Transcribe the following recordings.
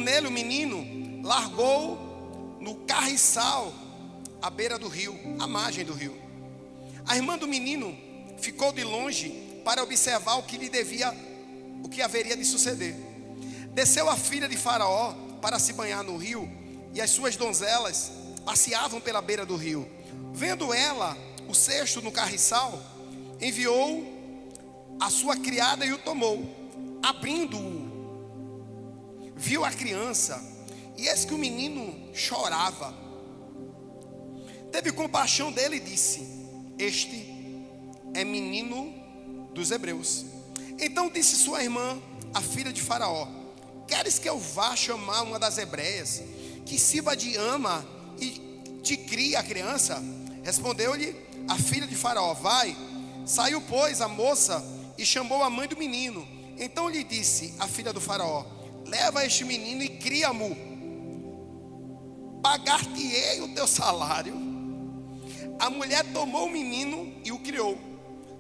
nele, o menino largou no carriçal à beira do rio, à margem do rio. A irmã do menino ficou de longe para observar o que haveria de suceder. Desceu a filha de Faraó para se banhar no rio, e as suas donzelas passeavam pela beira do rio. Vendo ela o cesto no carriçal, enviou a sua criada e o tomou. Abrindo-o, viu a criança, e eis que o menino chorava. Teve compaixão dele e disse: este é menino dos hebreus. Então disse sua irmã, a filha de Faraó: queres que eu vá chamar uma das hebreias, que sirva de ama e te crie a criança? Respondeu-lhe a filha de Faraó: vai. Saiu, pois, a moça e chamou a mãe do menino. Então lhe disse a filha do Faraó: leva este menino e cria-mo, pagar-te-ei o teu salário. A mulher tomou o menino e o criou.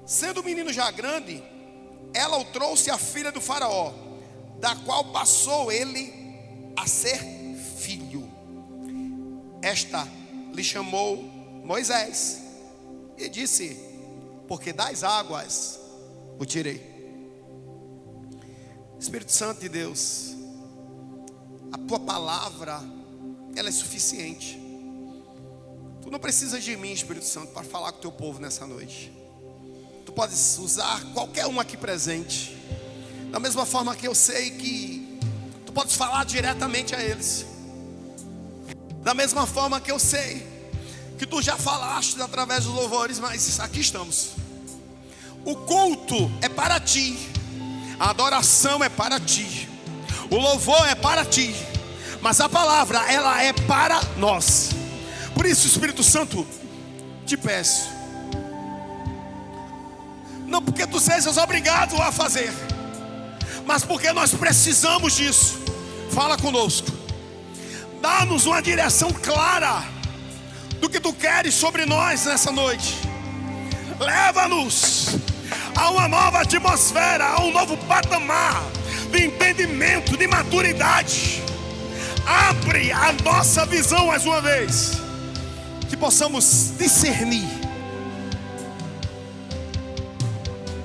Sendo o menino já grande, ela o trouxe à filha do Faraó, da qual passou ele a ser filho. Esta lhe chamou Moisés e disse: porque das águas o tirei. Espírito Santo de Deus, a tua palavra, ela é suficiente. Tu não precisas de mim, Espírito Santo, para falar com o teu povo nessa noite. Tu podes usar qualquer um aqui presente, da mesma forma que eu sei que tu podes falar diretamente a eles, da mesma forma que eu sei que tu já falaste através dos louvores, mas aqui estamos. O culto é para ti, a adoração é para ti, o louvor é para ti, mas a palavra, ela é para nós. Por isso, Espírito Santo, te peço, não porque tu sejas obrigado a fazer, mas porque nós precisamos disso. Fala conosco, dá-nos uma direção clara do que tu queres sobre nós nessa noite. Leva-nos a uma nova atmosfera, a um novo patamar de entendimento, de maturidade. Abre a nossa visão mais uma vez, que possamos discernir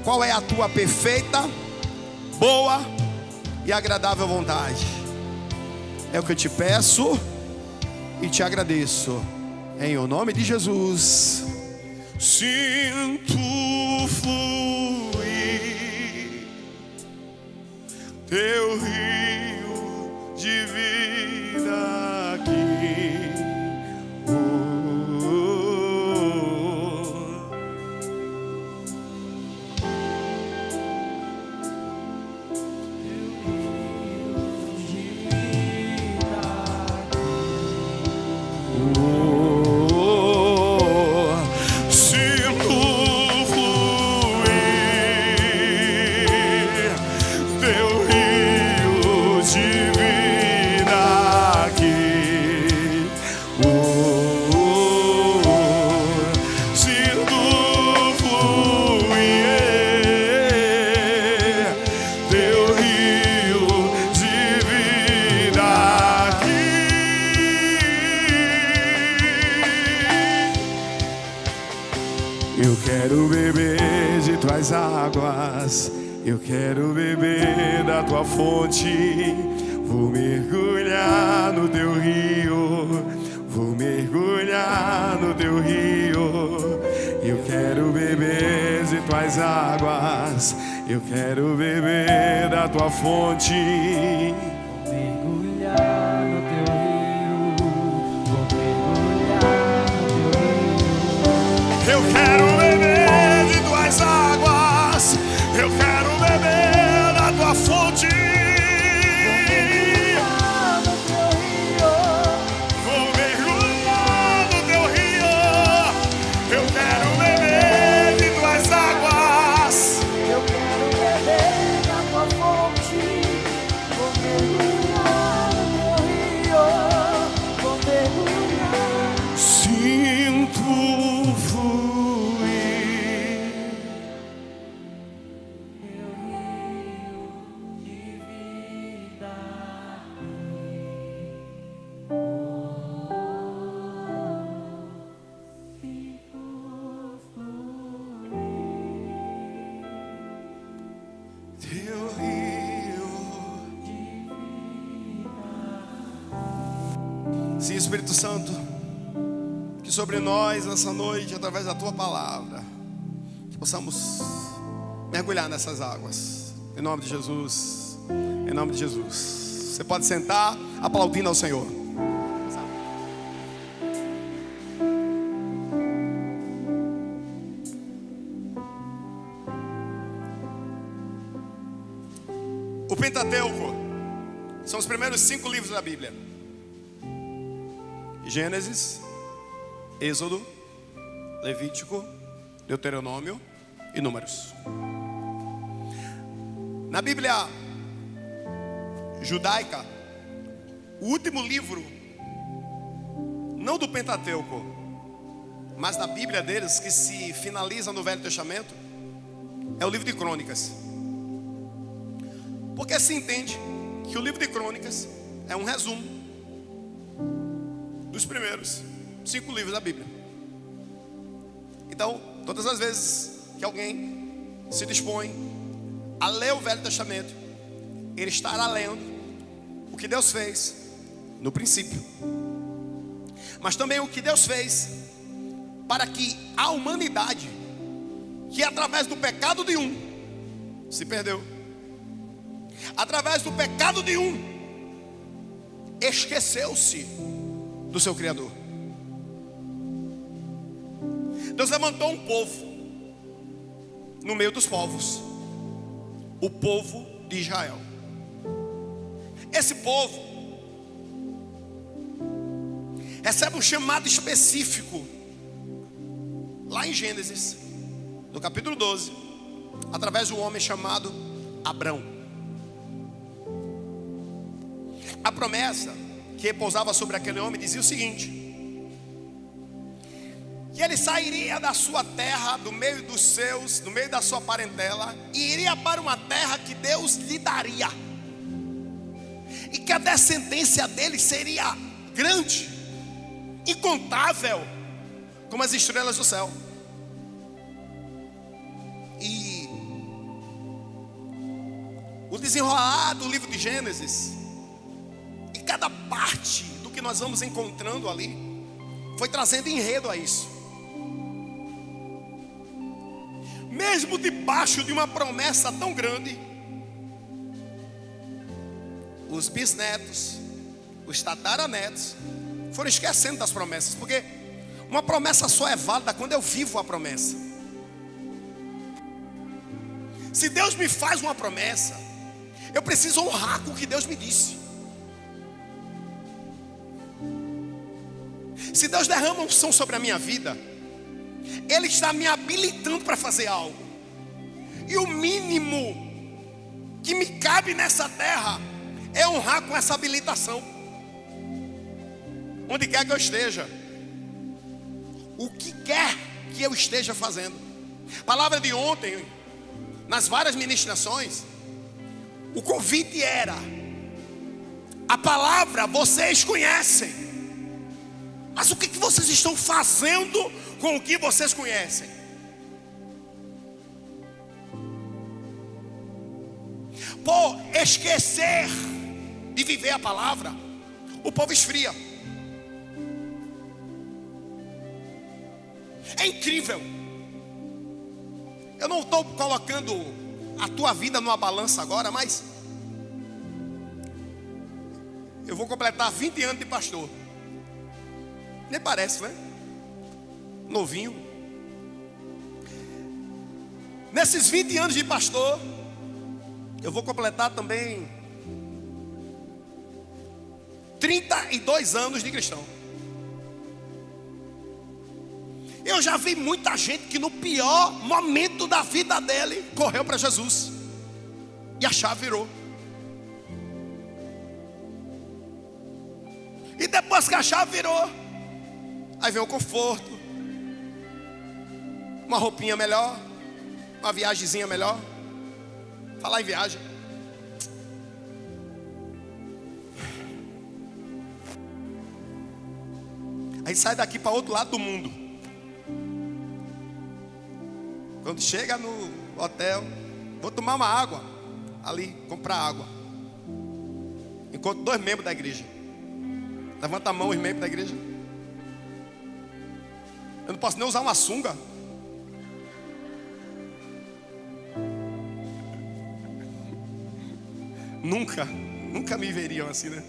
qual é a tua perfeita, boa e agradável vontade. É o que eu te peço e te agradeço, em o nome de Jesus. Sinto fluir teu rio de vida aqui. Eu quero beber de tuas águas, eu quero beber da tua fonte. Vou mergulhar no teu rio, vou mergulhar no teu rio. Eu quero beber de tuas águas, eu quero beber da tua fonte. Vou mergulhar no teu rio, vou mergulhar no teu rio. Eu quero beber de tuas águas, eu quero beber da tua fonte. Vou mergulhar no teu rio, eu quero beber de tuas águas. Eu quero beber da tua fonte, vou mergulhar Sim, Espírito Santo, que sobre nós nessa noite, através da tua palavra, que possamos mergulhar nessas águas. Em nome de Jesus. Em nome de Jesus. Você pode sentar aplaudindo ao Senhor. O Pentateuco são os primeiros 5 livros da Bíblia: Gênesis, Êxodo, Levítico, Deuteronômio e Números. Na Bíblia judaica, o último livro, não do Pentateuco, mas da Bíblia deles, que se finaliza no Velho Testamento, é o livro de Crônicas. Porque se entende que o livro de Crônicas é um resumo dos primeiros 5 livros da Bíblia. Então, todas as vezes que alguém se dispõe a ler o Velho Testamento, ele estará lendo o que Deus fez no princípio, mas também o que Deus fez para que a humanidade, que através do pecado de um se perdeu, através do pecado de um esqueceu-se do seu Criador. Deus levantou um povo no meio dos povos, o povo de Israel. Esse povo recebe um chamado específico lá em Gênesis, no capítulo 12, através de um homem chamado Abrão. A promessa que repousava sobre aquele homem dizia o seguinte: que ele sairia da sua terra, do meio dos seus, do meio da sua parentela, e iria para uma terra que Deus lhe daria, e que a descendência dele seria grande, incontável, como as estrelas do céu. E o desenrolar do livro de Gênesis, e cada parte do que nós vamos encontrando ali, foi trazendo enredo a isso. Mesmo debaixo de uma promessa tão grande, os bisnetos, os tataranetos foram esquecendo das promessas, porque uma promessa só é válida quando eu vivo a promessa. Se Deus me faz uma promessa, eu preciso honrar com o que Deus me disse. Se Deus derrama unção sobre a minha vida, Ele está me habilitando para fazer algo. E o mínimo que me cabe nessa terra é honrar com essa habilitação. Onde quer que eu esteja, o que quer que eu esteja fazendo. Palavra de ontem, nas várias ministrações, o convite era: a palavra vocês conhecem, mas o que vocês estão fazendo com o que vocês conhecem? Por esquecer de viver a palavra, o povo esfria. É incrível. Eu não estou colocando a tua vida numa balança agora, mas eu vou completar 20 anos de pastor. Nem parece, né? Novinho. Nesses 20 anos de pastor, eu vou completar também 32 anos de cristão. Eu já vi muita gente que no pior momento da vida dele correu para Jesus e a chave virou. E depois que a chave virou, aí vem o conforto, uma roupinha melhor, uma viagemzinha melhor. Falar em viagem, aí sai daqui para outro lado do mundo. Quando chega no hotel, vou tomar uma água ali, comprar água. Encontro 2 membros da igreja. Levanta a mão, os membros da igreja. Eu não posso nem usar uma sunga. Nunca me veriam assim, né?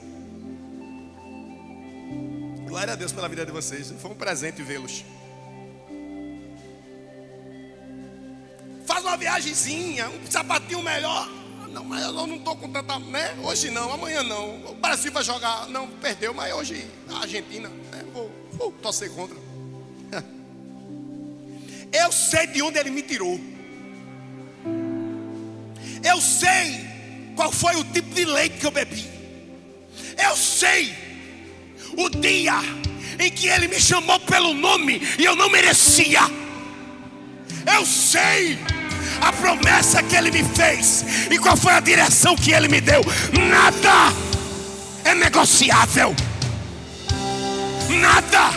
Glória a Deus pela vida de vocês. Foi um presente vê-los. Faz uma viagemzinha, um sapatinho melhor. Não, mas eu não estou com tanta, né? Hoje não, amanhã não. O Brasil vai jogar, não, perdeu, mas hoje a Argentina, né? Vou torcer contra. Eu sei de onde ele me tirou. Eu sei qual foi o tipo de leite que eu bebi. Eu sei o dia em que ele me chamou pelo nome e eu não merecia. Eu sei a promessa que ele me fez e qual foi a direção que ele me deu. Nada é negociável. Nada.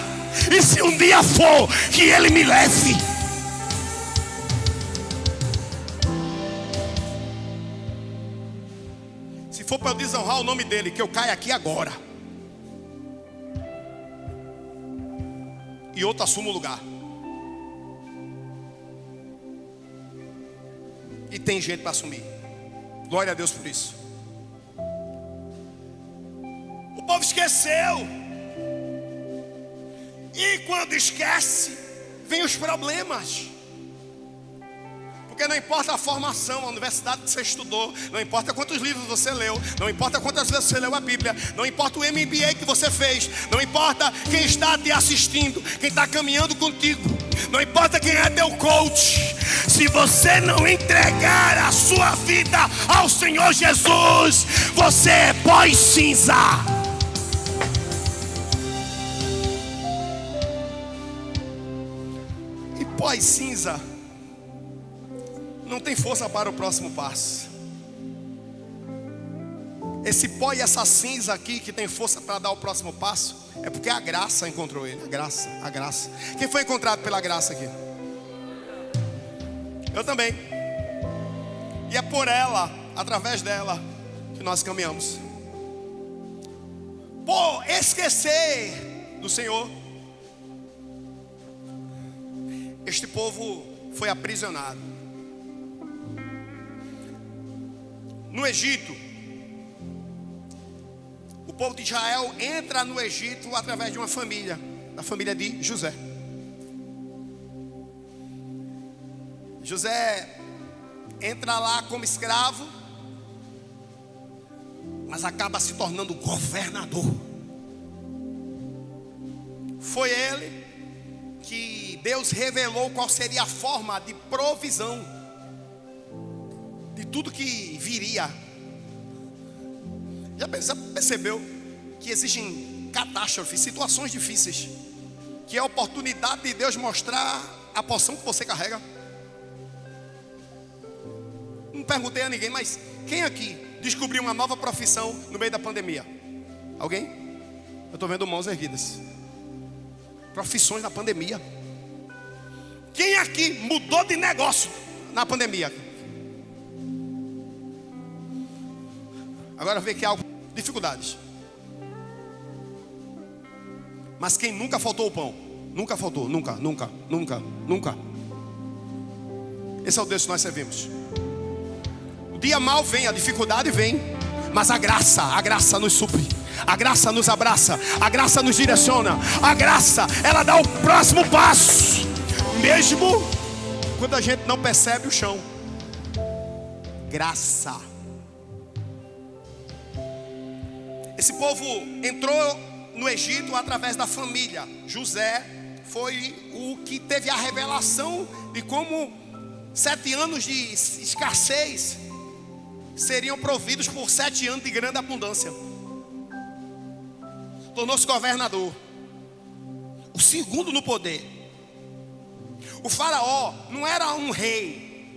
E se um dia for que ele me leve, se for para eu desonrar o nome dele, que eu caia aqui agora e outro assuma o lugar. E tem jeito para assumir. Glória a Deus por isso. O povo esqueceu. E quando esquece, vem os problemas. Porque não importa a formação, a universidade que você estudou, não importa quantos livros você leu, não importa quantas vezes você leu a Bíblia, não importa o MBA que você fez, não importa quem está te assistindo, quem está caminhando contigo, não importa quem é teu coach. Se você não entregar a sua vida ao Senhor Jesus, você é pó e cinza. E pó e cinza não tem força para o próximo passo. Esse pó e essa cinza aqui que tem força para dar o próximo passo é porque a graça encontrou ele. A graça. Quem foi encontrado pela graça aqui? Eu também. E é por ela, através dela, que nós caminhamos. Por esquecer do Senhor, este povo foi aprisionado. No Egito, o povo de Israel entra no Egito através de uma família, da família de José. José entra lá como escravo, mas acaba se tornando governador. Foi ele que Deus revelou qual seria a forma de provisão de tudo que viria. Já percebeu que existem catástrofes, situações difíceis, que é a oportunidade de Deus mostrar a porção que você carrega? Não perguntei a ninguém, mas quem aqui descobriu uma nova profissão no meio da pandemia? Alguém? Eu estou vendo mãos erguidas. Profissões na pandemia. Quem aqui mudou de negócio na pandemia? Agora vê que há dificuldades. Mas quem nunca faltou o pão? Nunca faltou, nunca. Esse é o Deus que nós servimos. O dia mal vem, a dificuldade vem, mas a graça nos supre. A graça nos abraça, a graça nos direciona. A graça, ela dá o próximo passo, mesmo quando a gente não percebe o chão. Graça. Esse povo entrou no Egito através da família. José foi o que teve a revelação de como 7 anos de escassez seriam providos por 7 anos de grande abundância. Tornou-se governador, o segundo no poder. O faraó não era um rei,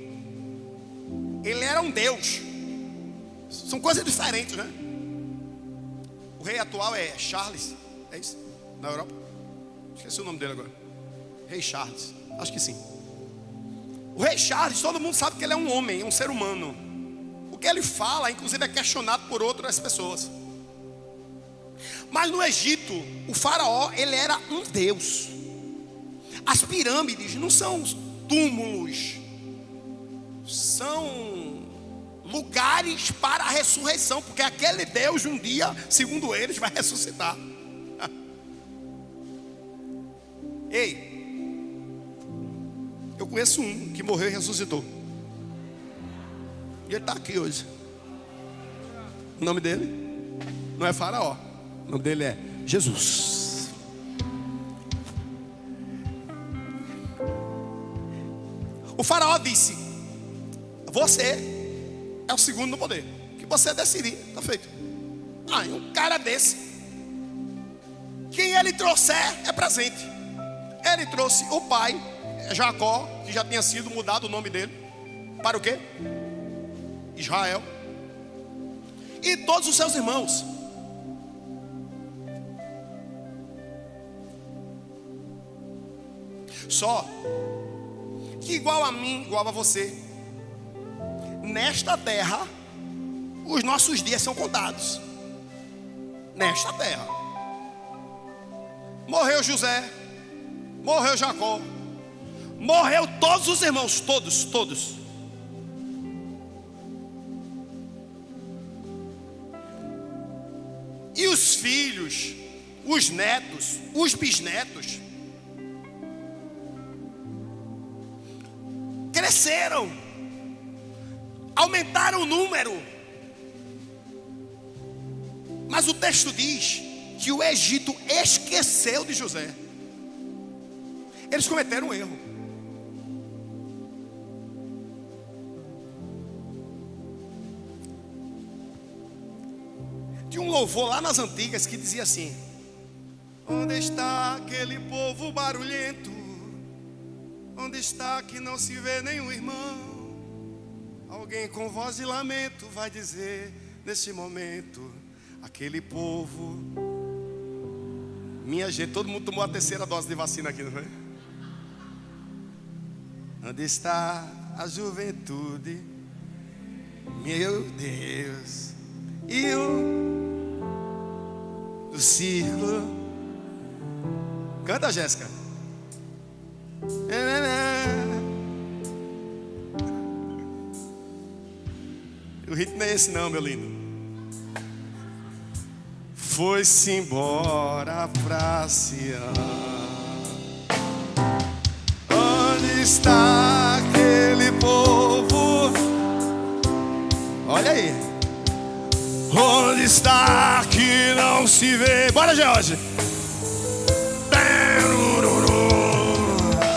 ele era um deus. São coisas diferentes, né? O rei atual é Charles, é isso? Na Europa? Esqueci o nome dele agora. Rei Charles, acho que sim. O rei Charles, todo mundo sabe que ele é um homem, um ser humano. O que ele fala, inclusive, é questionado por outras pessoas. Mas no Egito, o faraó, ele era um deus. As pirâmides não são túmulos, são lugares para a ressurreição, porque aquele Deus um dia, segundo eles, vai ressuscitar. Ei, eu conheço um que morreu e ressuscitou, e ele está aqui hoje. O nome dele não é Faraó, o nome dele é Jesus. O faraó disse: você é o segundo no poder, que você decidir, está feito. E um cara desse, quem ele trouxer é presente. Ele trouxe o pai, Jacó, que já tinha sido mudado o nome dele para o quê? Israel. E todos os seus irmãos. Só que igual a mim, igual a você, nesta terra, os nossos dias são contados. Nesta terra. Morreu José, morreu Jacó, morreu todos os irmãos, todos. E os filhos, os netos, os bisnetos cresceram, aumentaram o número. Mas o texto diz que o Egito esqueceu de José. Eles cometeram um erro. Tinha um louvor lá nas antigas que dizia assim: onde está aquele povo barulhento? Onde está que não se vê nenhum irmão? Alguém com voz de lamento vai dizer nesse momento: aquele povo. Minha gente, todo mundo tomou a terceira dose de vacina aqui, não foi? Onde está a juventude? Meu Deus. E o círculo. Canta, Jéssica. O ritmo não é esse não, meu lindo. Foi-se embora pra Sião. Onde está aquele povo? Olha aí. Onde está que não se vê? Bora, George.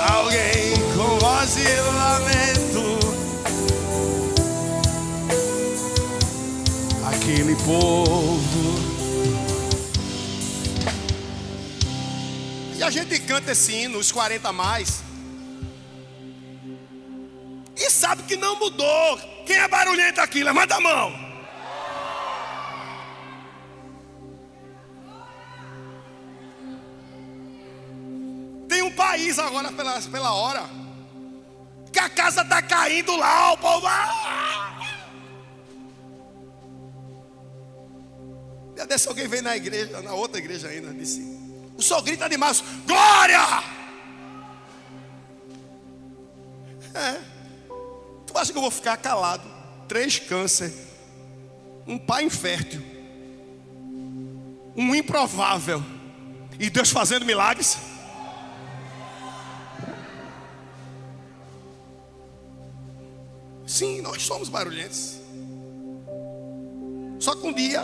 Alguém com voz de lamento. Aquele povo. E a gente canta esse hino, os 40 a mais, e sabe que não mudou. Quem é barulhento aqui? Levanta a mão. Tem um país agora pela hora que a casa está caindo lá, o povo. Já desse alguém veio na igreja, na outra igreja ainda, disse: o senhor grita demais, glória! Tu acha que eu vou ficar calado? 3 câncer, um pai infértil, um improvável, e Deus fazendo milagres? Sim, nós somos barulhentos. Só que um dia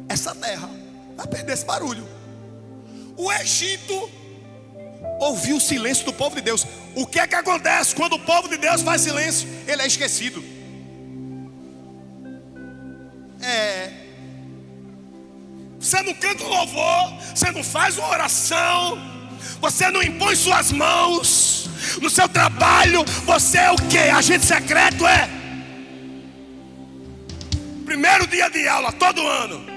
essa terra vai perder esse barulho. O Egito ouviu o silêncio do povo de Deus. O que é que acontece quando o povo de Deus faz silêncio? Ele é esquecido. Você não canta um louvor, você não faz uma oração, você não impõe suas mãos no seu trabalho. Você é o quê? Agente secreto é? Primeiro dia de aula, todo ano.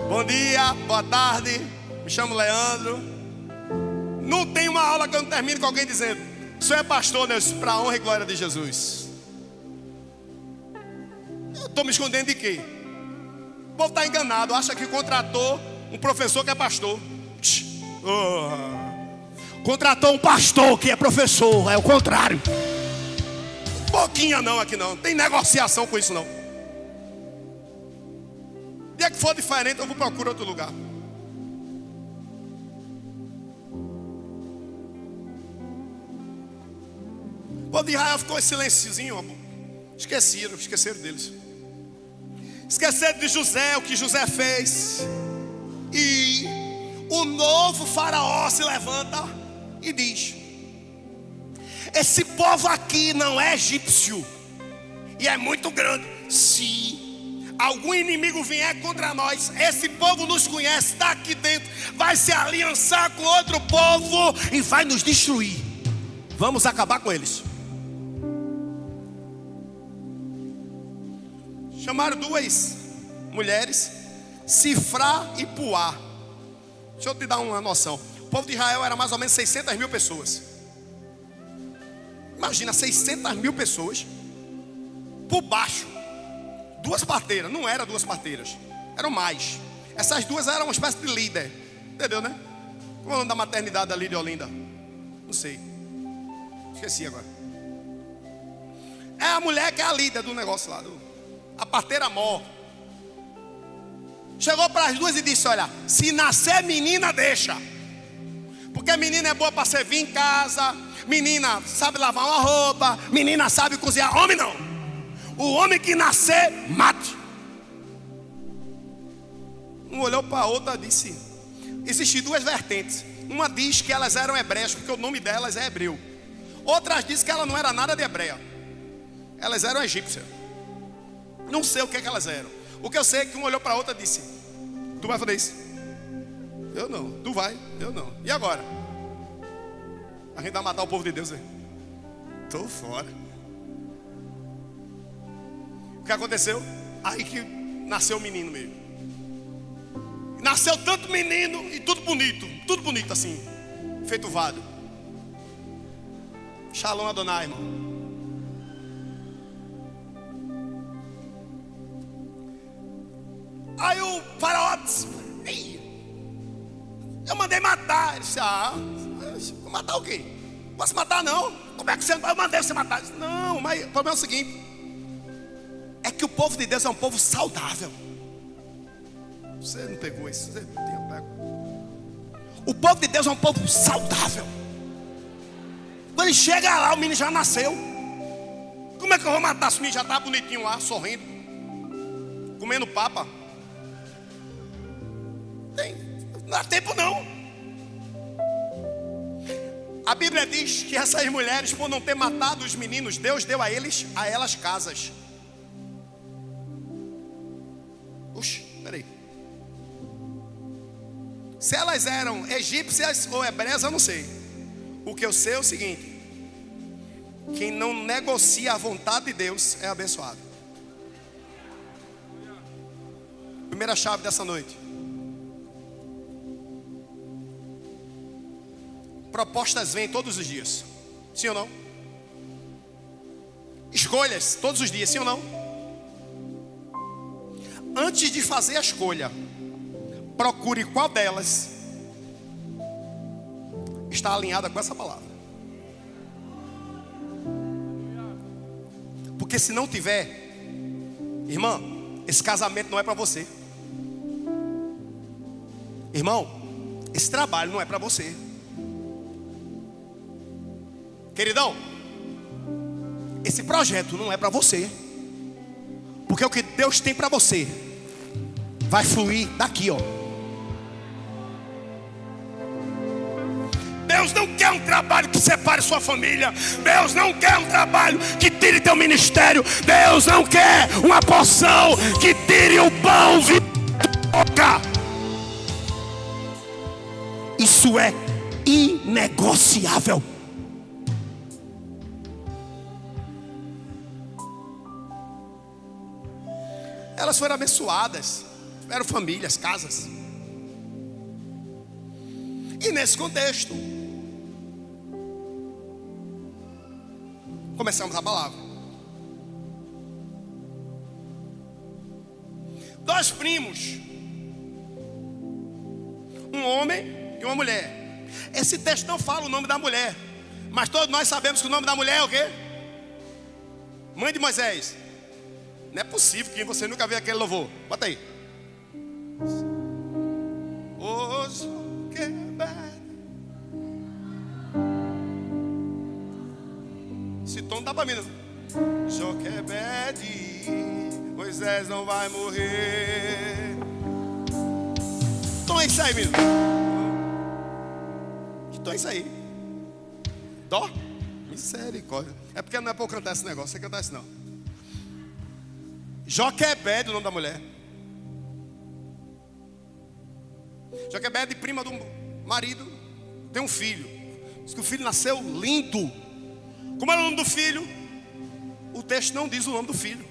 Bom dia, boa tarde, me chamo Leandro. Não tem uma aula que eu não termine com alguém dizendo: o senhor é pastor, Deus, para a honra e glória de Jesus. Eu estou me escondendo de quê? O povo está enganado, acha que contratou um professor que é pastor. Contratou um pastor que é professor, é o contrário. Pouquinha não aqui não, tem negociação com isso não. Dia que for diferente eu vou procurar outro lugar. O povo de Israel ficou em silenciozinho, esqueceram deles. Esqueceram de José, o que José fez. E o novo faraó se levanta e diz: esse povo aqui não é egípcio e é muito grande. Se algum inimigo vier contra nós, esse povo nos conhece, está aqui dentro, vai se aliançar com outro povo e vai nos destruir. Vamos acabar com eles. Chamaram duas mulheres, Sifrá e Puá. Deixa eu te dar uma noção. O povo de Israel era mais ou menos 600 mil pessoas. Imagina 600 mil pessoas por baixo. Duas parteiras, não eram duas parteiras, eram mais. Essas duas eram uma espécie de líder. Entendeu, né? Qual é o nome da maternidade ali de Olinda? Não sei, esqueci agora. É a mulher que é a líder do negócio lá, a parteira mor. Chegou para as duas e disse: olha, se nascer menina, deixa. Porque menina é boa para servir em casa, menina sabe lavar uma roupa, menina sabe cozinhar. Homem não. O homem que nascer, mate. Um olhou para a outra e disse: existem duas vertentes. Uma diz que elas eram hebreias, porque o nome delas é hebreu. Outras dizem que ela não era nada de hebreia, elas eram egípcias. Não sei o que é que elas eram. O que eu sei é que um olhou para a outra e disse: tu vai fazer isso? Eu não. Tu vai? Eu não. E agora? A gente vai matar o povo de Deus, hein? Tô fora. O que aconteceu? Aí que nasceu o menino mesmo. Nasceu tanto menino e tudo bonito assim, feito vado. Shalom Adonai, irmão. Aí o faraó disse: eu mandei matar. Ele disse: vou matar o quê? Não posso matar não. Como é que você... Eu mandei você matar. Disse: não, mas o problema é o seguinte: é que o povo de Deus é um povo saudável. Você não pegou isso, você tinha pego. O povo de Deus é um povo saudável. Quando ele chega lá, o menino já nasceu. Como é que eu vou matar se o menino já está bonitinho lá, sorrindo, comendo papa? Não dá tempo não. A Bíblia diz que essas mulheres, por não ter matado os meninos, Deus deu a elas casas. Oxe, peraí. Se elas eram egípcias ou hebreias, eu não sei. O que eu sei é o seguinte: quem não negocia a vontade de Deus é abençoado. Primeira chave dessa noite. Propostas vêm todos os dias. Sim ou não? Escolhas todos os dias. Sim ou não? Antes de fazer a escolha, procure qual delas está alinhada com essa palavra. Porque se não tiver, irmã, esse casamento não é para você. Irmão, esse trabalho não é para você. Queridão, esse projeto não é para você. Porque o que Deus tem para você vai fluir daqui, ó. Deus não quer um trabalho que separe sua família. Deus não quer um trabalho que tire teu ministério. Deus não quer uma porção que tire o pão da boca. Isso é inegociável. Elas foram abençoadas, tiveram famílias, casas. E nesse contexto, começamos a palavra. 2 primos, um homem e uma mulher. Esse texto não fala o nome da mulher, mas todos nós sabemos que o nome da mulher é o quê? Mãe de Moisés. Não é possível que você nunca viu aquele louvor. Bota aí. Esse tom não dá pra mim, não. Joquebede, Moisés não vai morrer. Tom é isso aí, menino. Que tom é isso aí? Dó? Misericórdia. É porque não é pra eu cantar esse negócio, você cantar isso não. Joquebede, o nome da mulher. Joquebede, prima do marido, tem um filho. Diz que o filho nasceu lindo. Como era o nome do filho? O texto não diz o nome do filho.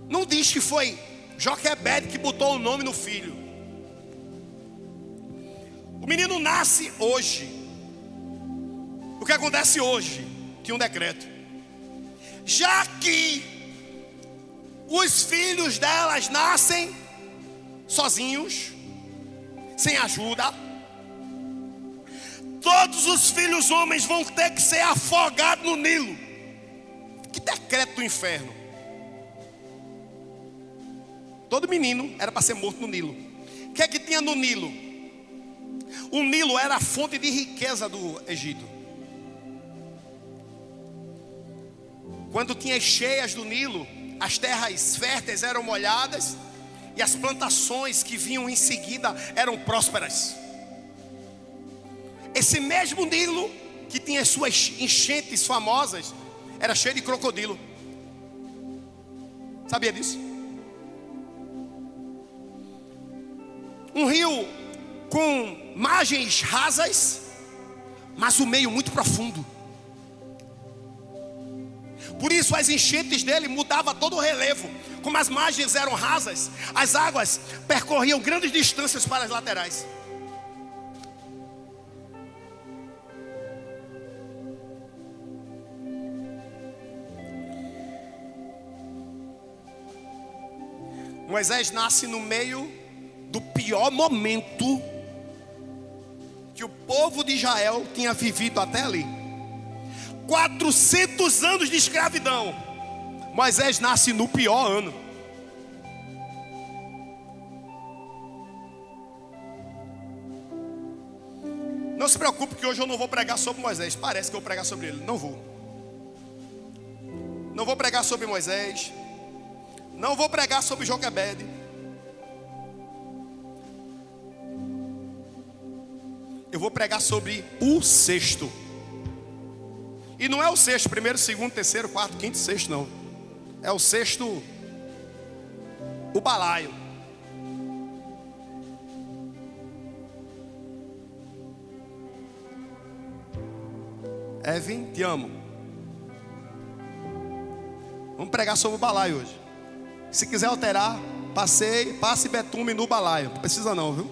Não diz que foi Joquebede que botou o nome no filho. O menino nasce hoje. O que acontece hoje? Tinha um decreto. Já que os filhos delas nascem sozinhos, sem ajuda, todos os filhos homens vão ter que ser afogados no Nilo. Que decreto do inferno. Todo menino era para ser morto no Nilo. O que é que tinha no Nilo? O Nilo era a fonte de riqueza do Egito. Quando tinha cheias do Nilo, as terras férteis eram molhadas e as plantações que vinham em seguida eram prósperas. Esse mesmo Nilo, que tinha suas enchentes famosas, era cheio de crocodilo. Sabia disso? Um rio com margens rasas, mas o meio muito profundo. Por isso as enchentes dele mudavam todo o relevo. Como as margens eram rasas, as águas percorriam grandes distâncias para as laterais. Moisés nasce no meio do pior momento que o povo de Israel tinha vivido até ali. 400 anos de escravidão. Moisés nasce no pior ano. Não se preocupe que hoje eu não vou pregar sobre Moisés. Parece que eu vou pregar sobre ele. Não vou. Não vou pregar sobre Moisés. Não vou pregar sobre Joquebede. Eu vou pregar sobre o sexto. E não é o sexto, primeiro, segundo, terceiro, quarto, quinto, sexto, não. É o sexto, o balaio. Evan, te amo. Vamos pregar sobre o balaio hoje. Se quiser alterar, passe betume no balaio. Não precisa não, viu?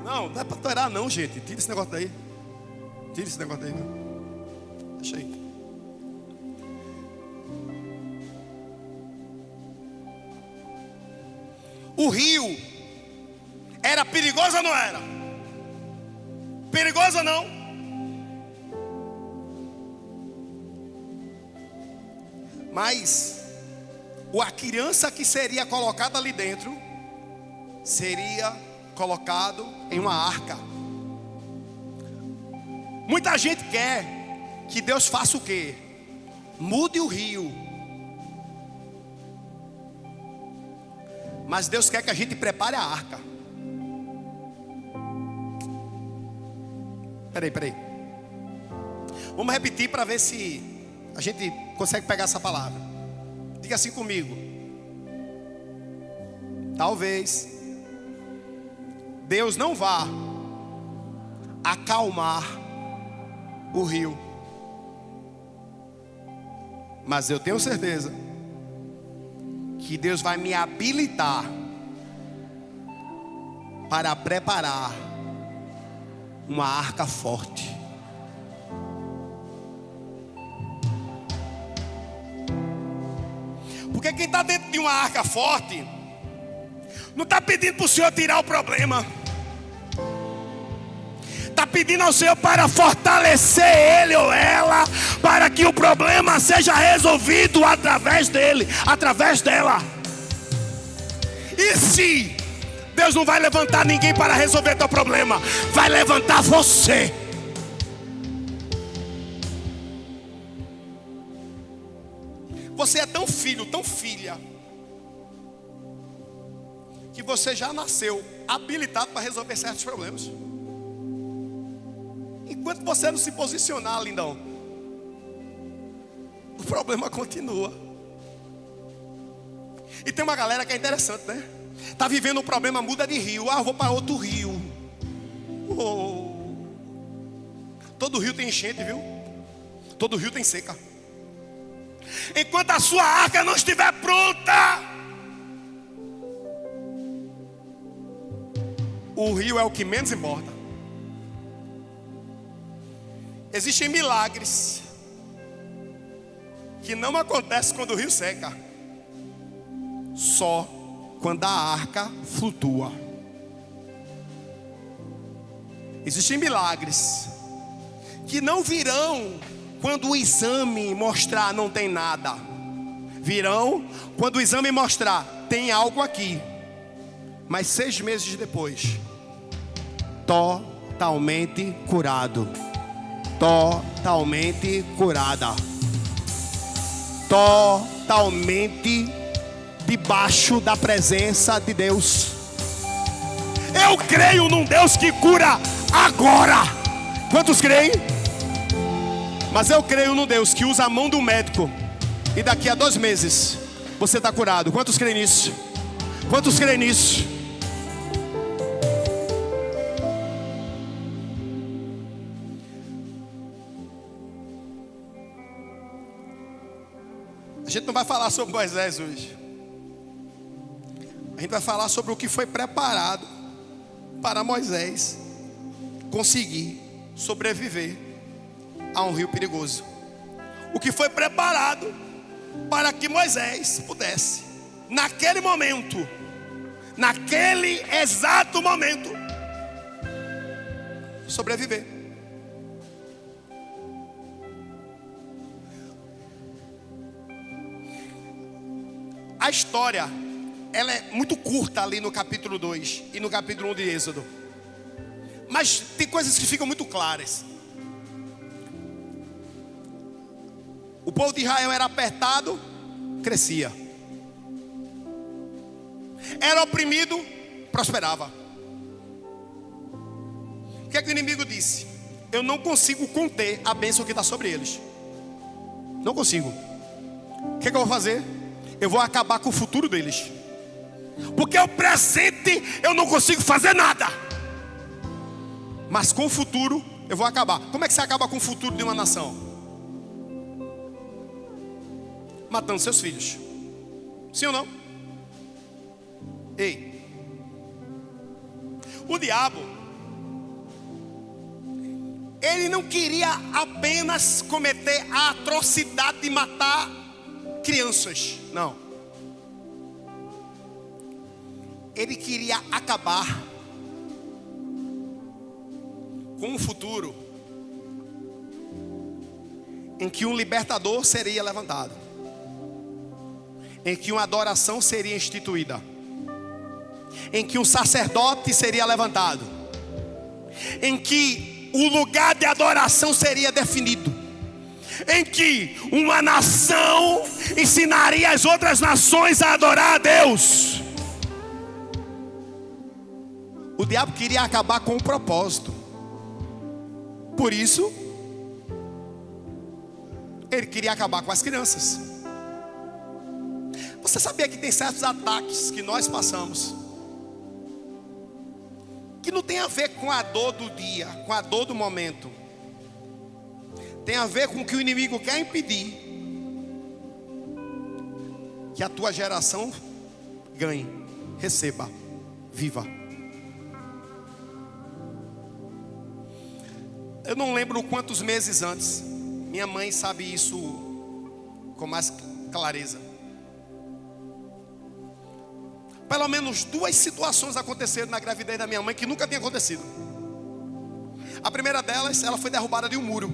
Não é para alterar não, gente. Tira esse negócio daí. Tira esse negócio daí, viu? Deixa aí. O rio era perigoso ou não era? Perigoso ou não? Mas a criança que seria colocada ali dentro seria colocado em uma arca. Muita gente quer que Deus faça o quê? Mude o rio. Mas Deus quer que a gente prepare a arca. Peraí. Vamos repetir para ver se a gente consegue pegar essa palavra. Diga assim comigo. Talvez Deus não vá acalmar o rio, mas eu tenho certeza que Deus vai me habilitar para preparar uma arca forte. Porque quem está dentro de uma arca forte não está pedindo para o Senhor tirar o problema, está pedindo ao Senhor para fortalecer ele ou ela, para que o problema seja resolvido através dele, através dela. E se Deus não vai levantar ninguém para resolver teu problema, vai levantar você. Você é tão filho, tão filha, que você já nasceu habilitado para resolver certos problemas. Enquanto você não se posicionar, lindão, o problema continua. E tem uma galera que é interessante, né? Tá vivendo um problema, muda de rio. Ah, eu vou para outro rio. Oh. Todo rio tem enchente, viu? Todo rio tem seca. Enquanto a sua arca não estiver pronta, o rio é o que menos importa. Existem milagres que não acontecem quando o rio seca, só quando a arca flutua. Existem milagres que não virão quando o exame mostrar não tem nada. Virão quando o exame mostrar tem algo aqui. Mas 6 meses depois, totalmente curado. Totalmente curada. Totalmente debaixo da presença de Deus. Eu creio num Deus que cura agora. Quantos creem? Mas eu creio num Deus que usa a mão do médico e daqui a 2 meses você está curado. Quantos creem nisso? Quantos creem nisso? A gente não vai falar sobre Moisés hoje. A gente vai falar sobre o que foi preparado para Moisés conseguir sobreviver a um rio perigoso. O que foi preparado para que Moisés pudesse, naquele momento, naquele exato momento, sobreviver. A história, ela é muito curta ali no capítulo 2 e no capítulo 1 de Êxodo. Mas tem coisas que ficam muito claras. O povo de Israel era apertado, crescia. Era oprimido, prosperava. O que é que o inimigo disse? Eu não consigo conter a bênção que está sobre eles. Não consigo. O que é que eu vou fazer? Eu vou acabar com o futuro deles. Porque o presente eu não consigo fazer nada. Mas com o futuro eu vou acabar. Como é que você acaba com o futuro de uma nação? Matando seus filhos. Sim ou não? Ei. O diabo, ele não queria apenas cometer a atrocidade de matar crianças. Não. Ele queria acabar com um futuro em que um libertador seria levantado, em que uma adoração seria instituída, em que um sacerdote seria levantado, em que o lugar de adoração seria definido, em que uma nação ensinaria as outras nações a adorar a Deus. O diabo queria acabar com o propósito. Por isso, ele queria acabar com as crianças. Você sabia que tem certos ataques que nós passamos que não tem a ver com a dor do dia, com a dor do momento. Tem a ver com o que o inimigo quer impedir que a tua geração ganhe, receba, viva. Eu não lembro quantos meses antes, minha mãe sabe isso com mais clareza. Pelo menos 2 situações aconteceram na gravidez da minha mãe que nunca tinha acontecido. A primeira delas, ela foi derrubada de um muro.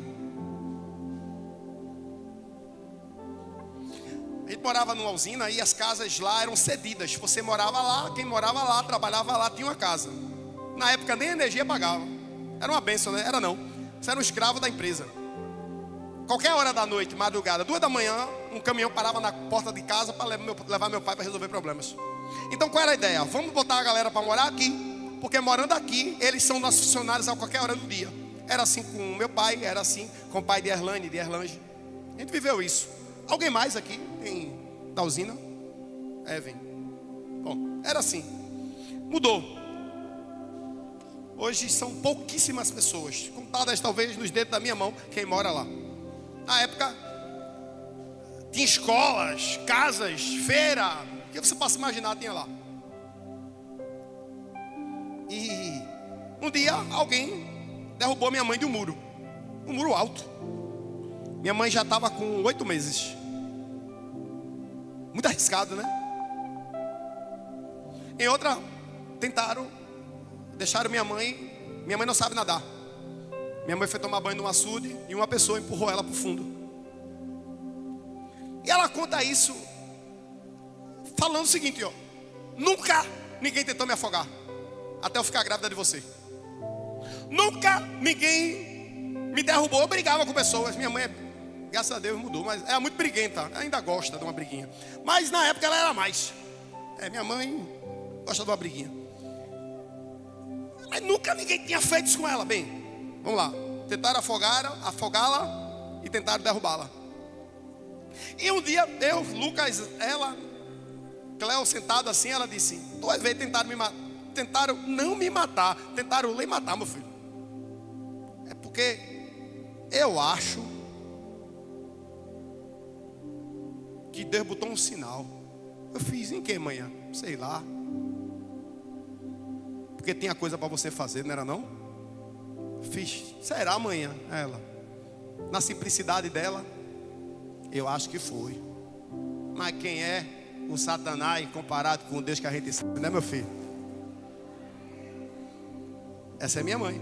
A gente morava numa usina e as casas lá eram cedidas. Você morava lá, quem morava lá, trabalhava lá, tinha uma casa. Na época nem energia pagava. Era uma bênção, né? Era não. Você era um escravo da empresa. Qualquer hora da noite, madrugada, 2 da manhã, um caminhão parava na porta de casa para levar meu pai para resolver problemas. Então qual era a ideia? Vamos botar a galera para morar aqui, porque morando aqui, eles são nossos funcionários a qualquer hora do dia. Era assim com meu pai, era assim com o pai de Erlane, de Erlange. A gente viveu isso. Alguém mais aqui da usina? Vem. Bom, era assim. Mudou. Hoje são pouquíssimas pessoas, contadas talvez nos dedos da minha mão, quem mora lá. Na época, tinha escolas, casas, feira, o que você possa imaginar tinha lá. E um dia alguém derrubou minha mãe de um muro alto. Minha mãe já estava com 8 meses. Muito arriscado, né? Em outra, deixaram minha mãe não sabe nadar. Minha mãe foi tomar banho num açude e uma pessoa empurrou ela para o fundo. E ela conta isso falando o seguinte, ó: nunca ninguém tentou me afogar até eu ficar grávida de você. Nunca ninguém me derrubou. Eu brigava com pessoas. Minha mãe, graças a Deus, mudou, mas era muito briguenta. Ainda gosta de uma briguinha, mas na época ela era mais. Minha mãe gosta de uma briguinha. Mas nunca ninguém tinha feito isso com ela. Bem, vamos lá. Tentaram afogá-la e tentaram derrubá-la. E um dia, eu, Lucas, ela, Cleo sentado assim, ela disse: 2 vezes tentaram não me matar, tentaram lhe matar, meu filho. É porque eu acho que Deus botou um sinal. Eu fiz em que, manhã? Sei lá. Porque tinha coisa para você fazer, não era não? Fiz, será amanhã? Ela, na simplicidade dela, eu acho que foi. Mas quem é o Satanás comparado com o Deus que a gente sabe, né, meu filho? Essa é minha mãe.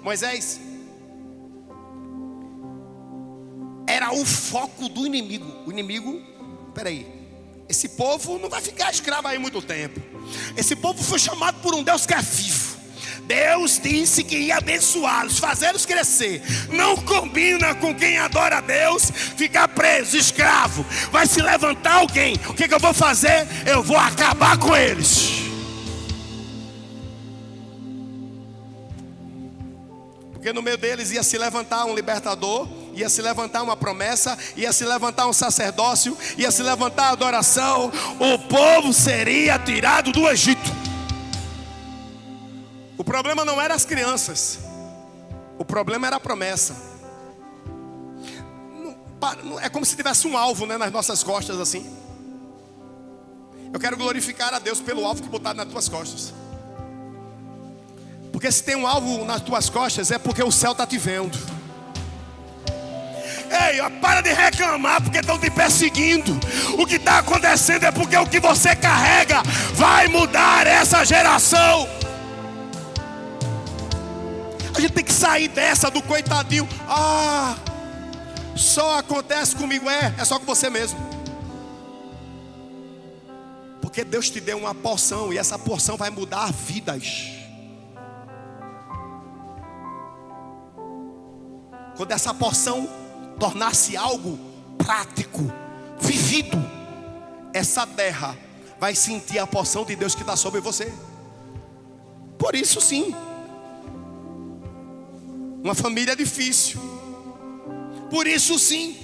Moisés era o foco do inimigo. O inimigo, peraí, esse povo não vai ficar escravo aí muito tempo. Esse povo foi chamado por um Deus que é vivo. Deus disse que ia abençoá-los, fazê-los crescer. Não combina com quem adora a Deus ficar preso, escravo. Vai se levantar alguém. O que eu vou fazer? Eu vou acabar com eles. Porque no meio deles ia se levantar um libertador, ia se levantar uma promessa, ia se levantar um sacerdócio, ia se levantar a adoração. O povo seria tirado do Egito. O problema não era as crianças, o problema era a promessa. É como se tivesse um alvo, né, nas nossas costas assim. Eu quero glorificar a Deus pelo alvo que botaram nas tuas costas. Porque se tem um alvo nas tuas costas, é porque o céu está te vendo. Ei, para de reclamar porque estão te perseguindo. O que está acontecendo é porque o que você carrega vai mudar essa geração. A gente tem que sair dessa do coitadinho. Só acontece comigo. É só com você mesmo. Porque Deus te deu uma porção e essa porção vai mudar vidas. Quando essa porção tornar-se algo prático, vivido, essa terra vai sentir a porção de Deus que está sobre você. Por isso sim, uma família difícil. Por isso sim,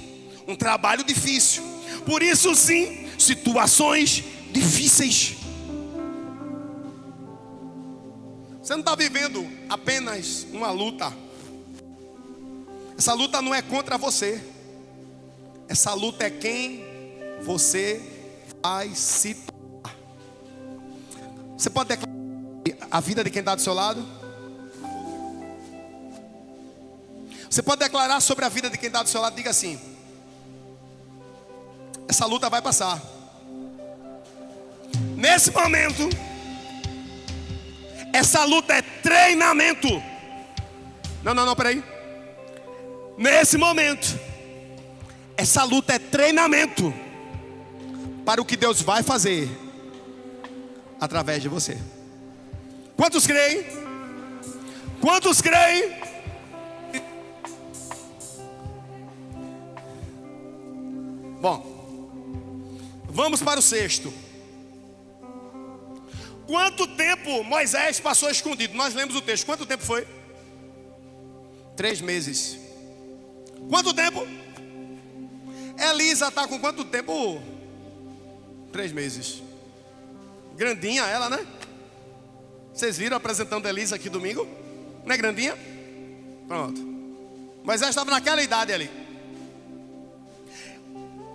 um trabalho difícil. Por isso sim, situações difíceis. Você não está vivendo apenas uma luta. Essa luta não é contra você. Essa luta é quem você vai se tornar. Você pode declarar a vida de quem está do seu lado? Você pode declarar sobre a vida de quem está do seu lado? Diga assim: essa luta vai passar. Nesse momento, essa luta é treinamento. Não, peraí. Nesse momento, essa luta é treinamento para o que Deus vai fazer através de você. Quantos creem? Quantos creem? Bom, vamos para o sexto. Quanto tempo Moisés passou escondido? Nós lemos o texto. Quanto tempo foi? 3 meses. Quanto tempo? Elisa está com quanto tempo? 3 meses. Grandinha ela, né? Vocês viram apresentando Elisa aqui domingo? Não é grandinha? Pronto. Moisés estava naquela idade ali.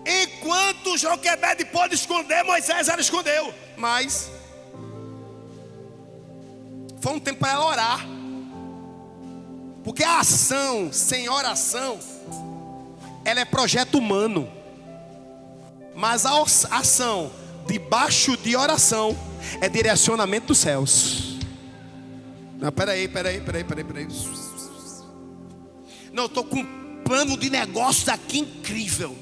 Enquanto Joquebede pôde esconder, Moisés ela escondeu. Mas foi um tempo para ela orar. Porque a ação sem oração, ela é projeto humano. Mas a ação debaixo de oração é direcionamento dos céus. Não, peraí. Não, eu estou com um plano de negócio aqui incrível.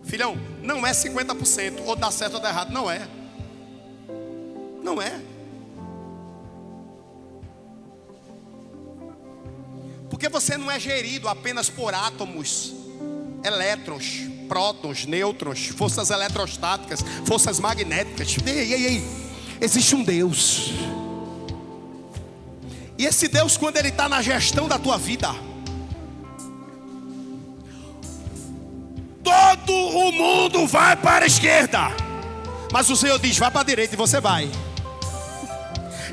Filhão, não é 50%, ou dá certo ou dá errado, não é. Não é. Porque você não é gerido apenas por átomos, elétrons, prótons, nêutrons, forças eletrostáticas, forças magnéticas. Ei. Existe um Deus. E esse Deus, quando Ele está na gestão da tua vida, todo o mundo vai para a esquerda, mas o Senhor diz, vai para a direita, e você vai.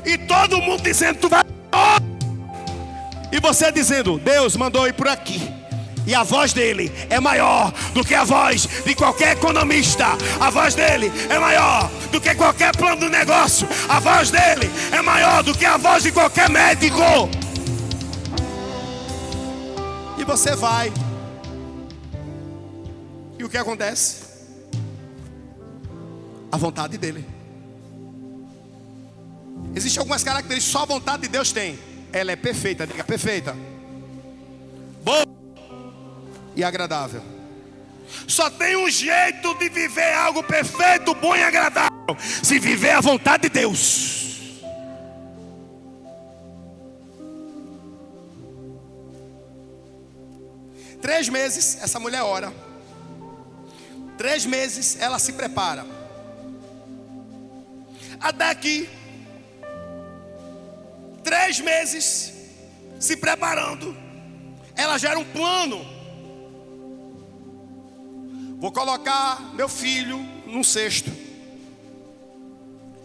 E todo mundo dizendo, tu vai. E você dizendo, Deus mandou ir por aqui. E a voz dele é maior do que a voz de qualquer economista. A voz dele é maior do que qualquer plano de negócio. A voz dele é maior do que a voz de qualquer médico. E você vai. E o que acontece? A vontade dele. Existem algumas características que só a vontade de Deus tem. Ela é perfeita, diga perfeita, boa e agradável. Só tem um jeito de viver algo perfeito, bom e agradável: se viver a vontade de Deus. Três meses essa mulher ora. 3 meses ela se prepara. Até aqui 3 meses se preparando, ela gera um plano. Vou colocar meu filho num cesto.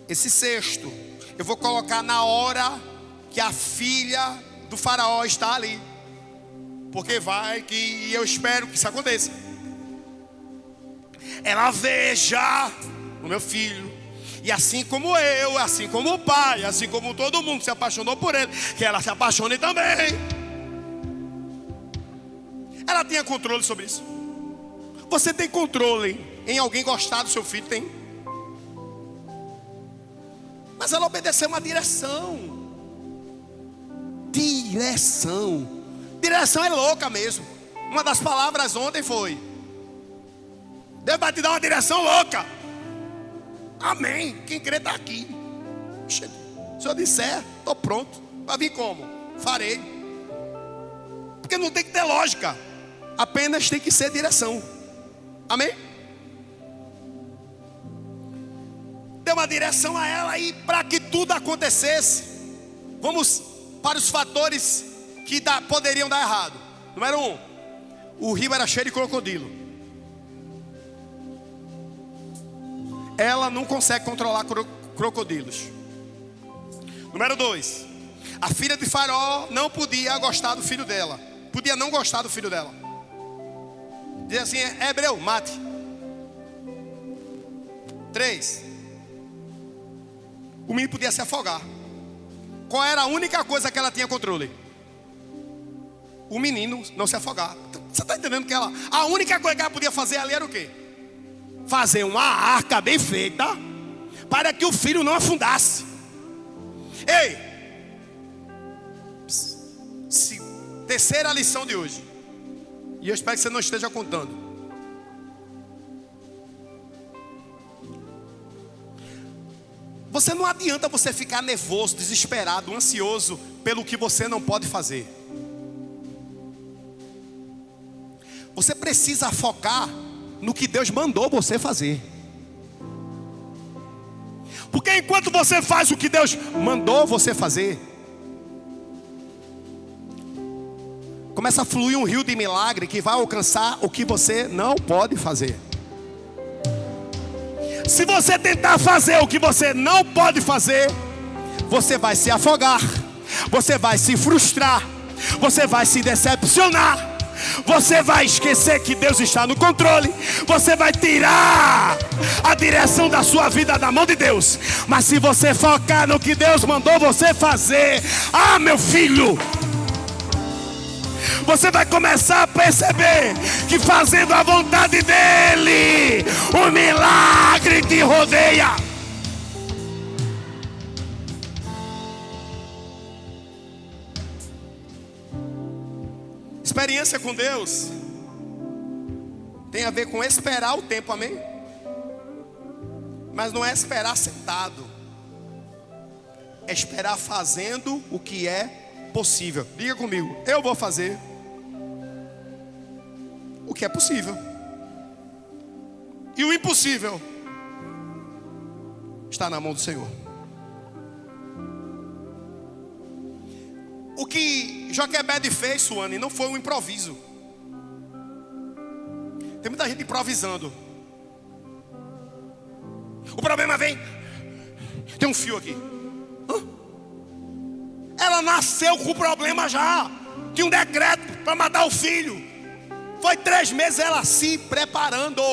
Esse cesto eu vou colocar na hora que a filha do faraó está ali, porque vai que eu espero que isso aconteça. Ela veja o meu filho, e assim como eu, assim como o pai, assim como todo mundo se apaixonou por ele, que ela se apaixone também. Ela tinha controle sobre isso. Você tem controle em alguém gostar do seu filho? Tem. Mas ela obedeceu uma direção. Direção é louca mesmo. Uma das palavras ontem foi: Deus vai te dar uma direção louca. Amém. Quem crê está aqui. Se eu disser, estou pronto. Vai vir como? Farei. Porque não tem que ter lógica, apenas tem que ser direção. Amém? Deu uma direção a ela, e para que tudo acontecesse, vamos para os fatores que poderiam dar errado. Número 1, o rio era cheio de crocodilo. Ela não consegue controlar crocodilos. Número 2, a filha de Faraó não podia gostar do filho dela. Podia não gostar do filho dela. Diz assim: é hebreu, mate. 3, o menino podia se afogar. Qual era a única coisa que ela tinha controle? O menino não se afogar. Você está entendendo que a única coisa que ela podia fazer ali era o quê? Fazer uma arca bem feita para que o filho não afundasse. Ei, terceira lição de hoje, e eu espero que você não esteja contando. Você não adianta você ficar nervoso, desesperado, ansioso pelo que você não pode fazer. Você precisa focar no que Deus mandou você fazer. Porque enquanto você faz o que Deus mandou você fazer, começa a fluir um rio de milagre que vai alcançar o que você não pode fazer. Se você tentar fazer o que você não pode fazer, você vai se afogar, você vai se frustrar, você vai se decepcionar, você vai esquecer que Deus está no controle, você vai tirar a direção da sua vida da mão de Deus. Mas se você focar no que Deus mandou você fazer, meu filho, você vai começar a perceber que fazendo a vontade dEle, o milagre te rodeia. Experiência com Deus tem a ver com esperar o tempo, amém? Mas não é esperar sentado, é esperar fazendo o que é possível. Diga comigo, eu vou fazer o que é possível. E o impossível está na mão do Senhor. O que Joquebede fez, Suane, não foi um improviso. Tem muita gente improvisando. O problema vem, tem um fio aqui. Ela nasceu com o problema já. Tinha um decreto para matar o filho. Foi 3 meses ela se preparando.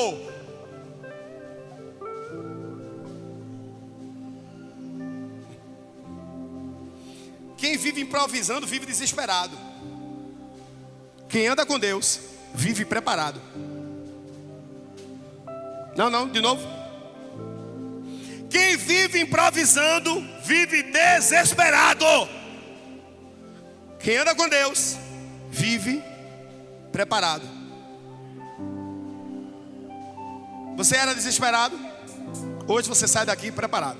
Quem vive improvisando vive desesperado. Quem anda com Deus vive preparado. Não, de novo. Quem vive improvisando vive desesperado. Quem anda com Deus vive preparado. Você era desesperado? Hoje você sai daqui preparado.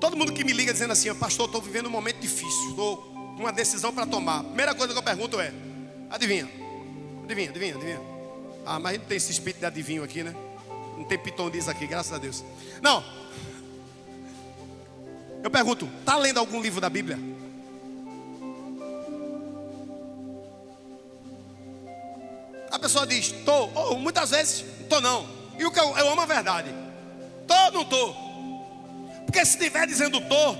Todo mundo que me liga dizendo assim: pastor, estou vivendo um momento difícil, estou com uma decisão para tomar. Primeira coisa que eu pergunto é: adivinha? Mas não tem esse espírito de adivinho aqui, né? Não tem pitondiz aqui, graças a Deus. Não. Eu pergunto: está lendo algum livro da Bíblia? A pessoa diz: estou. Muitas vezes, estou não. E o que eu amo a verdade. Estou ou não estou? Porque se estiver dizendo estou,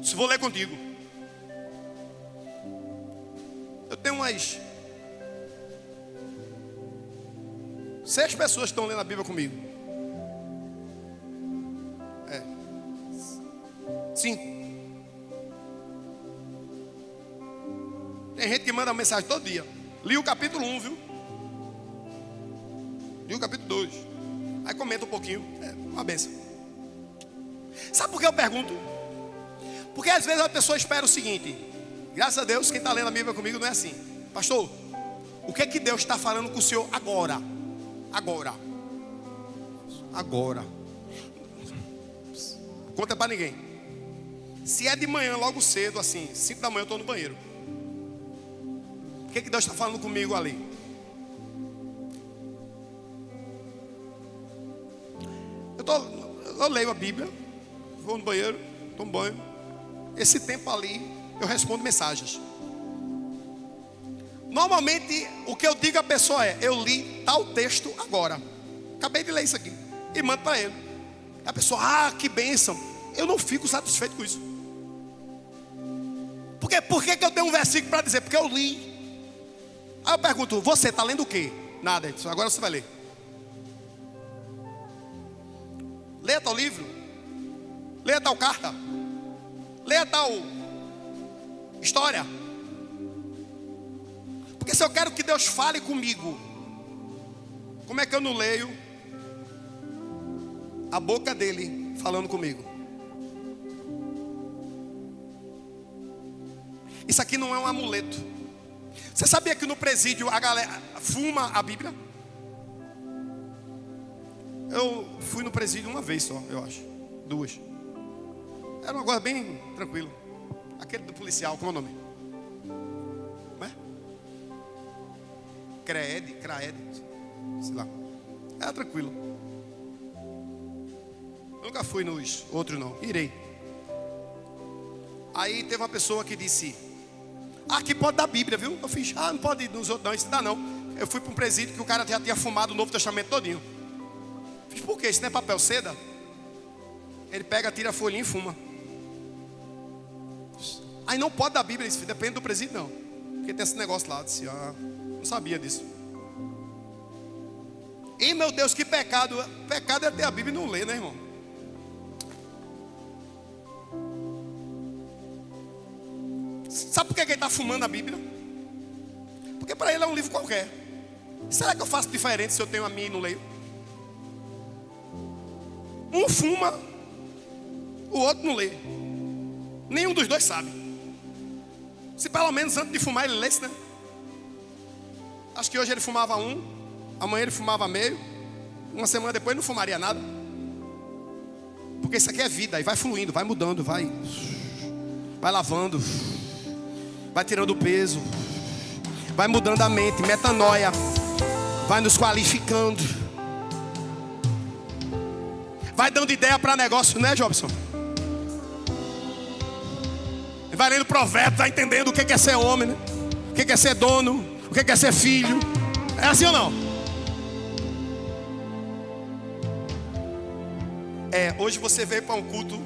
se vou ler contigo. Eu tenho umas 6 pessoas que estão lendo a Bíblia comigo. 5. Tem gente que manda mensagem todo dia. Li o capítulo 1, viu? Li o capítulo 2. Aí comenta um pouquinho. É uma benção. Sabe por que eu pergunto? Porque às vezes a pessoa espera o seguinte. Graças a Deus, quem está lendo a Bíblia comigo não é assim: pastor, o que é que Deus está falando com o senhor agora? Agora. Conta para ninguém. Se é de manhã, logo cedo, assim, 5 da manhã eu estou no banheiro. O que é que Deus está falando comigo ali? Eu leio a Bíblia, vou no banheiro, tomo banho. Esse tempo ali eu respondo mensagens. Normalmente o que eu digo à pessoa é: eu li tal texto agora, acabei de ler isso aqui, e mando para ele. A pessoa: que bênção. Eu não fico satisfeito com isso. Por que eu tenho um versículo para dizer? Porque eu li. Aí eu pergunto: você está lendo o quê? Nada. Agora você vai ler. Leia tal livro, leia tal carta, leia tal História. Porque se eu quero que Deus fale comigo, como é que eu não leio a boca dele falando comigo? Isso aqui não é um amuleto. Você sabia que no presídio a galera fuma a Bíblia? Eu fui no presídio uma vez só, eu acho. 2. Era uma coisa bem tranquila. Aquele do policial, como é o nome? Não é? Craed, sei lá. Era tranquilo. Eu nunca fui nos outros não, irei. Aí teve uma pessoa que disse: aqui pode dar Bíblia, viu? Eu fiz: não pode ir nos outros não, isso dá não. Eu fui para um presídio que o cara já tinha fumado o Novo Testamento todinho. Fiz: por quê? Isso não é papel seda? Ele pega, tira a folhinha e fuma. Aí não pode dar Bíblia, isso depende do presídio não. Porque tem esse negócio lá, eu disse: não sabia disso. E meu Deus, que pecado. Pecado é ter a Bíblia e não ler, né, irmão? Sabe por que ele está fumando a Bíblia? Porque para ele é um livro qualquer. Será que eu faço diferente se eu tenho a minha e não leio? Um fuma, o outro não lê. Nenhum dos dois sabe. Se pelo menos antes de fumar ele lesse, né? Acho que hoje ele fumava um, amanhã ele fumava meio, uma semana depois não fumaria nada. Porque isso aqui é vida, e vai fluindo, vai mudando, vai lavando, vai tirando o peso, vai mudando a mente, metanoia, vai nos qualificando, vai dando ideia para negócio, né, Jobson? Vai lendo provérbios, vai entendendo o que é ser homem, né? O que é ser dono, o que é ser filho. É assim ou não? Hoje você veio para um culto.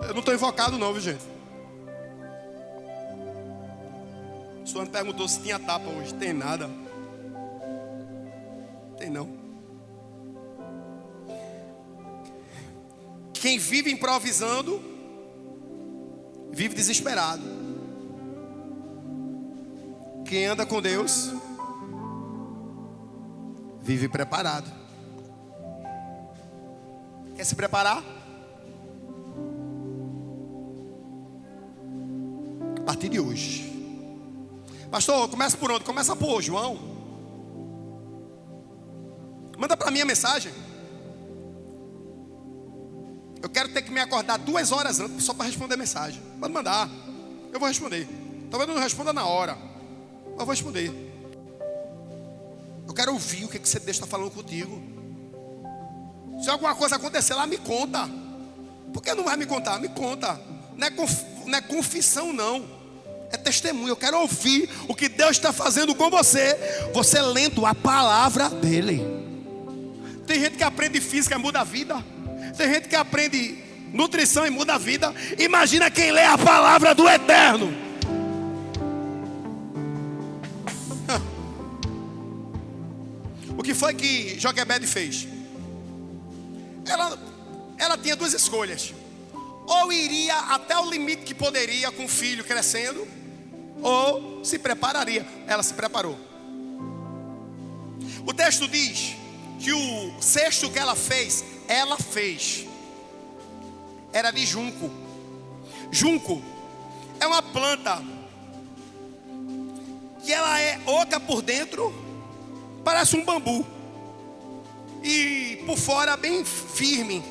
Eu não estou invocado não, viu, gente? O senhor me perguntou se tinha tapa hoje. Tem nada. Tem não. Quem vive improvisando vive desesperado. Quem anda com Deus vive preparado. Quer se preparar? A partir de hoje. Pastor, começa por onde? Começa por João. Manda para mim a mensagem. Eu quero ter que me acordar 2 horas antes só para responder a mensagem. Pode mandar. Eu vou responder. Talvez eu não responda na hora, mas eu vou responder. Eu quero ouvir o que Deus está falando contigo. Se alguma coisa acontecer lá, me conta. Por que não vai me contar? Me conta. Não é confissão não. É testemunho. Eu quero ouvir o que Deus está fazendo com você. Você lendo a palavra dele. Tem gente que aprende física e muda a vida. Tem gente que aprende nutrição e muda a vida. Imagina quem lê a palavra do Eterno. O que foi que Joquebede fez? Ela tinha 2 escolhas. Ou iria até o limite que poderia com o filho crescendo, ou se prepararia. Ela se preparou. O texto diz que o cesto que ela fez era de junco. Junco é uma planta que ela é oca por dentro, parece um bambu, e por fora bem firme.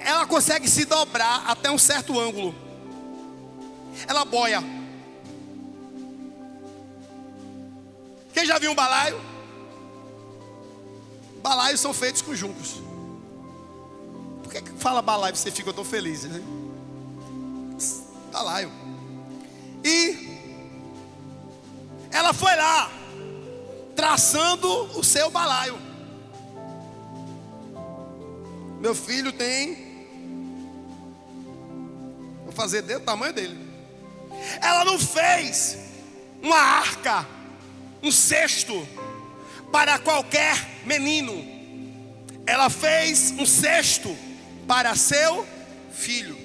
Ela consegue se dobrar até um certo ângulo. Ela boia. Quem já viu um balaio? Balaios são feitos com juncos. Por que fala balaio e você fica tão feliz, né? Balaio. E ela foi lá traçando o seu balaio. Meu filho tem, vou fazer do tamanho dele. Ela não fez uma arca, um cesto para qualquer menino. Ela fez um cesto para seu filho.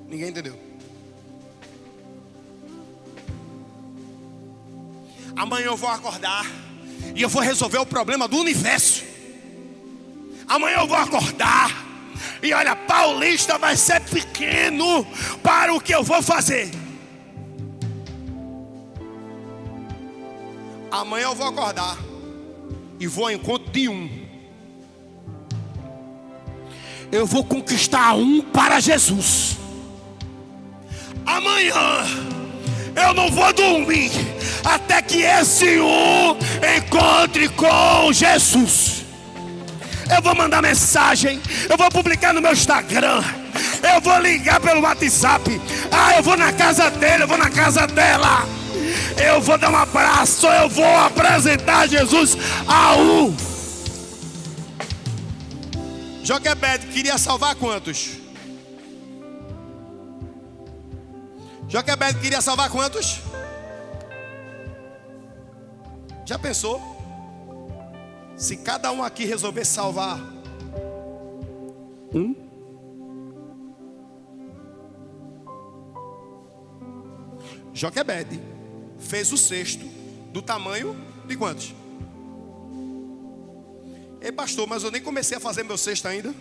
Ninguém entendeu. Amanhã eu vou acordar e eu vou resolver o problema do universo. Amanhã eu vou acordar e olha, Paulista vai ser pequeno para o que eu vou fazer. Amanhã eu vou acordar e vou ao encontro de um. Eu vou conquistar um para Jesus. Amanhã eu não vou dormir até que esse um encontre com Jesus. Eu vou mandar mensagem, eu vou publicar no meu Instagram, eu vou ligar pelo WhatsApp. Eu vou na casa dele, eu vou na casa dela, eu vou dar um abraço, eu vou apresentar Jesus a um. Joquebed queria salvar quantos? Joquebed queria salvar quantos? Já pensou? Se cada um aqui resolver salvar um? Joquebed fez o cesto do tamanho de quantos? Ei, pastor, mas eu nem comecei a fazer meu cesto ainda.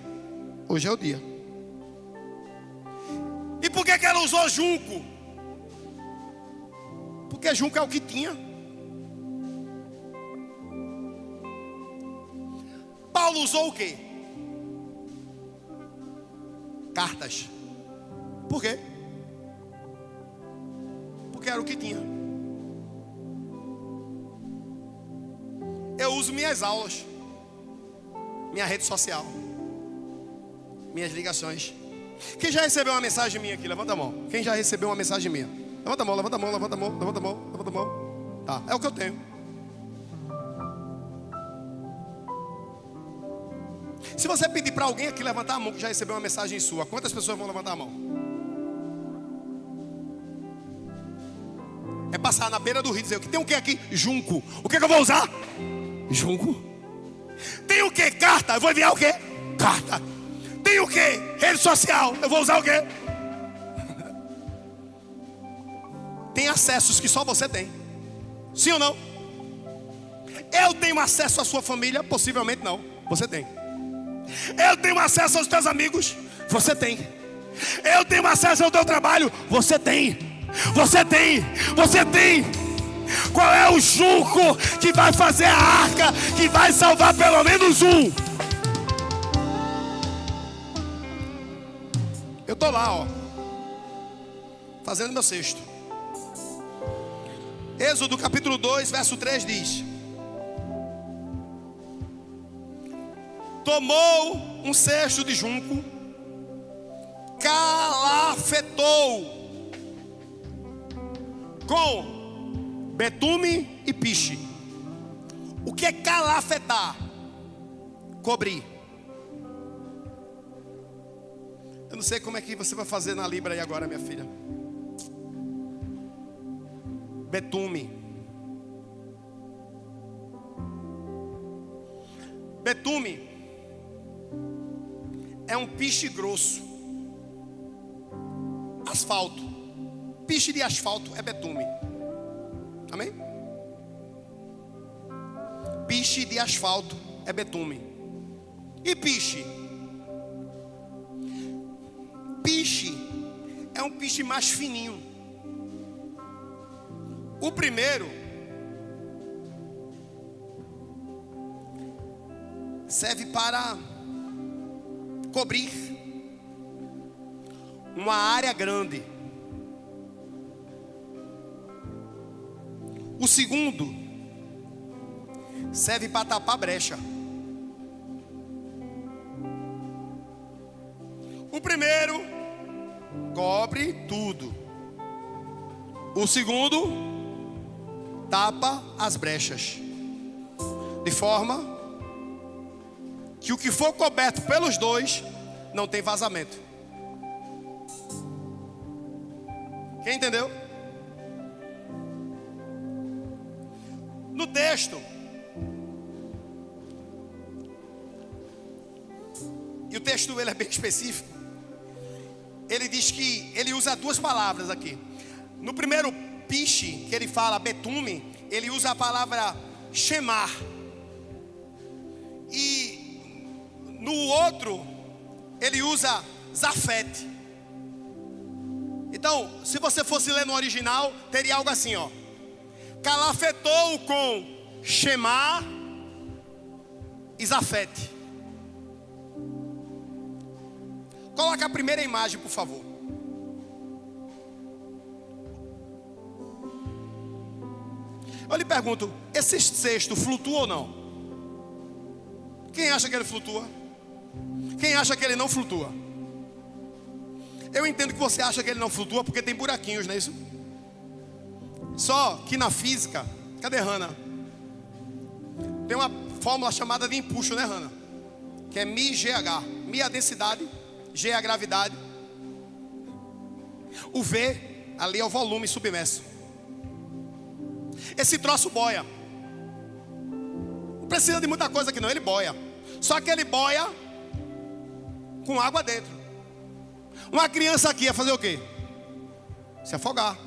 Hoje é o dia. E por que ela usou junco? Porque junco é o que tinha. Paulo usou o quê? Cartas. Por quê? Porque era o que tinha. Eu uso minhas aulas, minha rede social, minhas ligações. Quem já recebeu uma mensagem minha aqui? Levanta a mão. Quem já recebeu uma mensagem minha? Levanta a mão, levanta a mão, levanta a mão, levanta a mão, levanta a mão. Tá, é o que eu tenho. Se você pedir para alguém aqui levantar a mão que já recebeu uma mensagem sua, quantas pessoas vão levantar a mão? É passar na beira do rio e dizer: o que tem o que aqui? Junco. O que eu vou usar? Junco. Tem o que? Carta. Eu vou enviar o que? Carta. Tem o que? Rede social. Eu vou usar o que? Tem acessos que só você tem. Sim ou não? Eu tenho acesso à sua família? Possivelmente não. Você tem. Eu tenho acesso aos teus amigos? Você tem. Eu tenho acesso ao teu trabalho? Você tem. Você tem. Você tem. Qual é o junco que vai fazer a arca, que vai salvar pelo menos um? Eu tô lá, ó, fazendo meu cesto. Êxodo capítulo 2, verso 3 diz: tomou um cesto de junco, calafetou com betume e piche. O que é calafetar? Cobrir. Eu não sei como é que você vai fazer na Libra aí agora, minha filha. Betume. Betume é um piche grosso. Asfalto. Piche de asfalto é betume. Amém? Piche de asfalto é betume. E piche? Piche é um piche mais fininho. O primeiro serve para cobrir uma área grande. O segundo serve para tapar brecha. O primeiro cobre tudo. O segundo tapa as brechas, de forma que o que for coberto pelos dois não tem vazamento. Quem entendeu? No texto, e o texto ele é bem específico, ele diz que ele usa duas palavras aqui. No primeiro piche, que ele fala betume, ele usa a palavra shemar. E no outro, ele usa zafete. Então, se você fosse ler no original, teria algo assim, ó. Calafetou com shemar e zafete. Coloca a primeira imagem, por favor. Eu lhe pergunto, esse cesto flutua ou não? Quem acha que ele flutua? Quem acha que ele não flutua? Eu entendo que você acha que ele não flutua porque tem buraquinhos, não é isso? Só que na física, cadê Hannah? Tem uma fórmula chamada de empuxo, né, Hannah? Que é μGH. Mi é a densidade, G é a gravidade. O V, ali é o volume submerso. Esse troço boia. Não precisa de muita coisa aqui não, ele boia. Só que ele boia com água dentro. Uma criança aqui ia fazer o quê? Se afogar.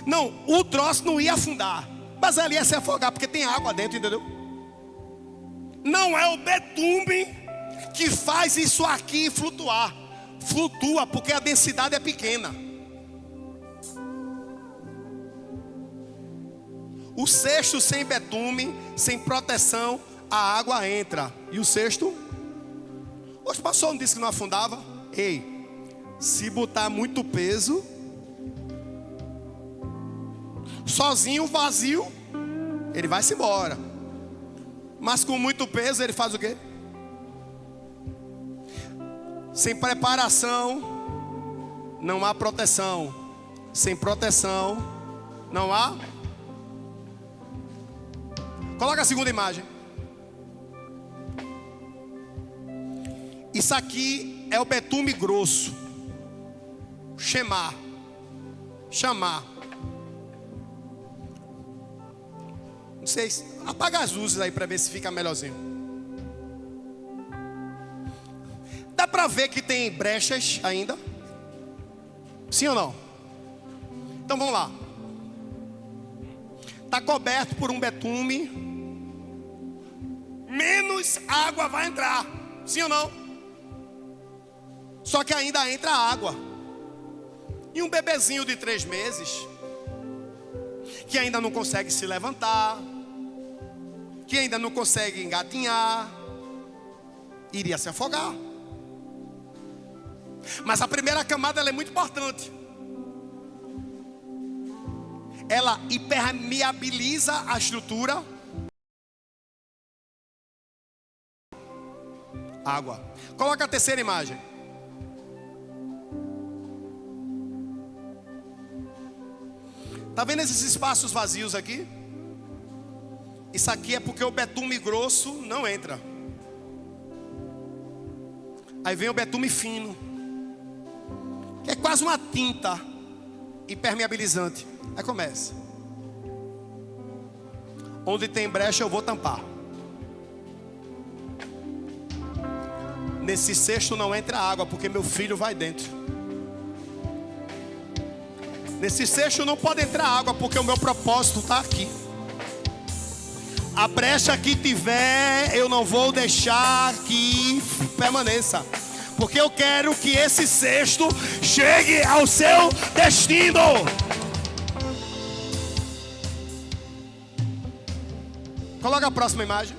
Não, o troço não ia afundar, mas ela ia se afogar porque tem água dentro, entendeu? Não é o betume que faz isso aqui flutuar. Flutua porque a densidade é pequena. O cesto sem betume, sem proteção, a água entra. E o cesto? Hoje o pastor não disse que não afundava? Ei, se botar muito peso, sozinho, vazio, ele vai se embora. Mas com muito peso, ele faz o quê? Sem preparação, não há proteção. Sem proteção, não há. Coloca a segunda imagem. Isso aqui é o betume grosso. Chamar. Não sei, apaga as luzes aí para ver se fica melhorzinho. Dá para ver que tem brechas ainda? Sim ou não? Então vamos lá. Está coberto por um betume. Menos água vai entrar. Sim ou não? Só que ainda entra água. E um bebezinho de 3 meses, que ainda não consegue se levantar, que ainda não consegue engatinhar, iria se afogar. Mas a primeira camada ela é muito importante. Ela impermeabiliza a estrutura. Água. Coloca a terceira imagem. Está vendo esses espaços vazios aqui? Isso aqui é porque o betume grosso não entra. Aí vem o betume fino, que é quase uma tinta impermeabilizante. Aí começa. Onde tem brecha eu vou tampar. Nesse cesto não entra água porque meu filho vai dentro. Nesse cesto não pode entrar água porque o meu propósito está aqui. A brecha que tiver eu não vou deixar que permaneça, porque eu quero que esse cesto chegue ao seu destino. Coloca a próxima imagem.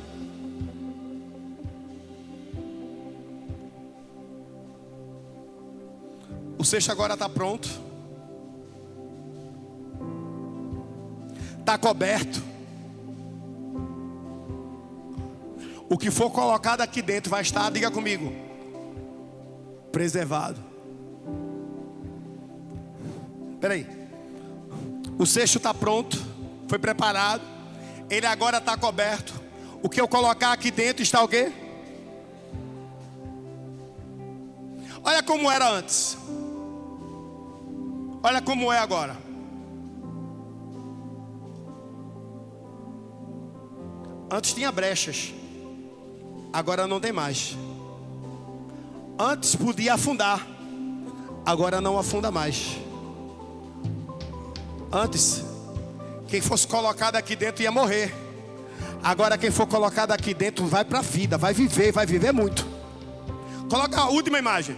O cesto agora está pronto. Está coberto. O que for colocado aqui dentro vai estar, diga comigo, preservado. Espera aí. O cesto está pronto, foi preparado. Ele agora está coberto. O que eu colocar aqui dentro está o quê? Olha como era antes. Olha como é agora. Antes tinha brechas, agora não tem mais. Antes podia afundar, agora não afunda mais. Antes, quem fosse colocado aqui dentro ia morrer. Agora quem for colocado aqui dentro vai para a vida, vai viver muito. Coloca a última imagem.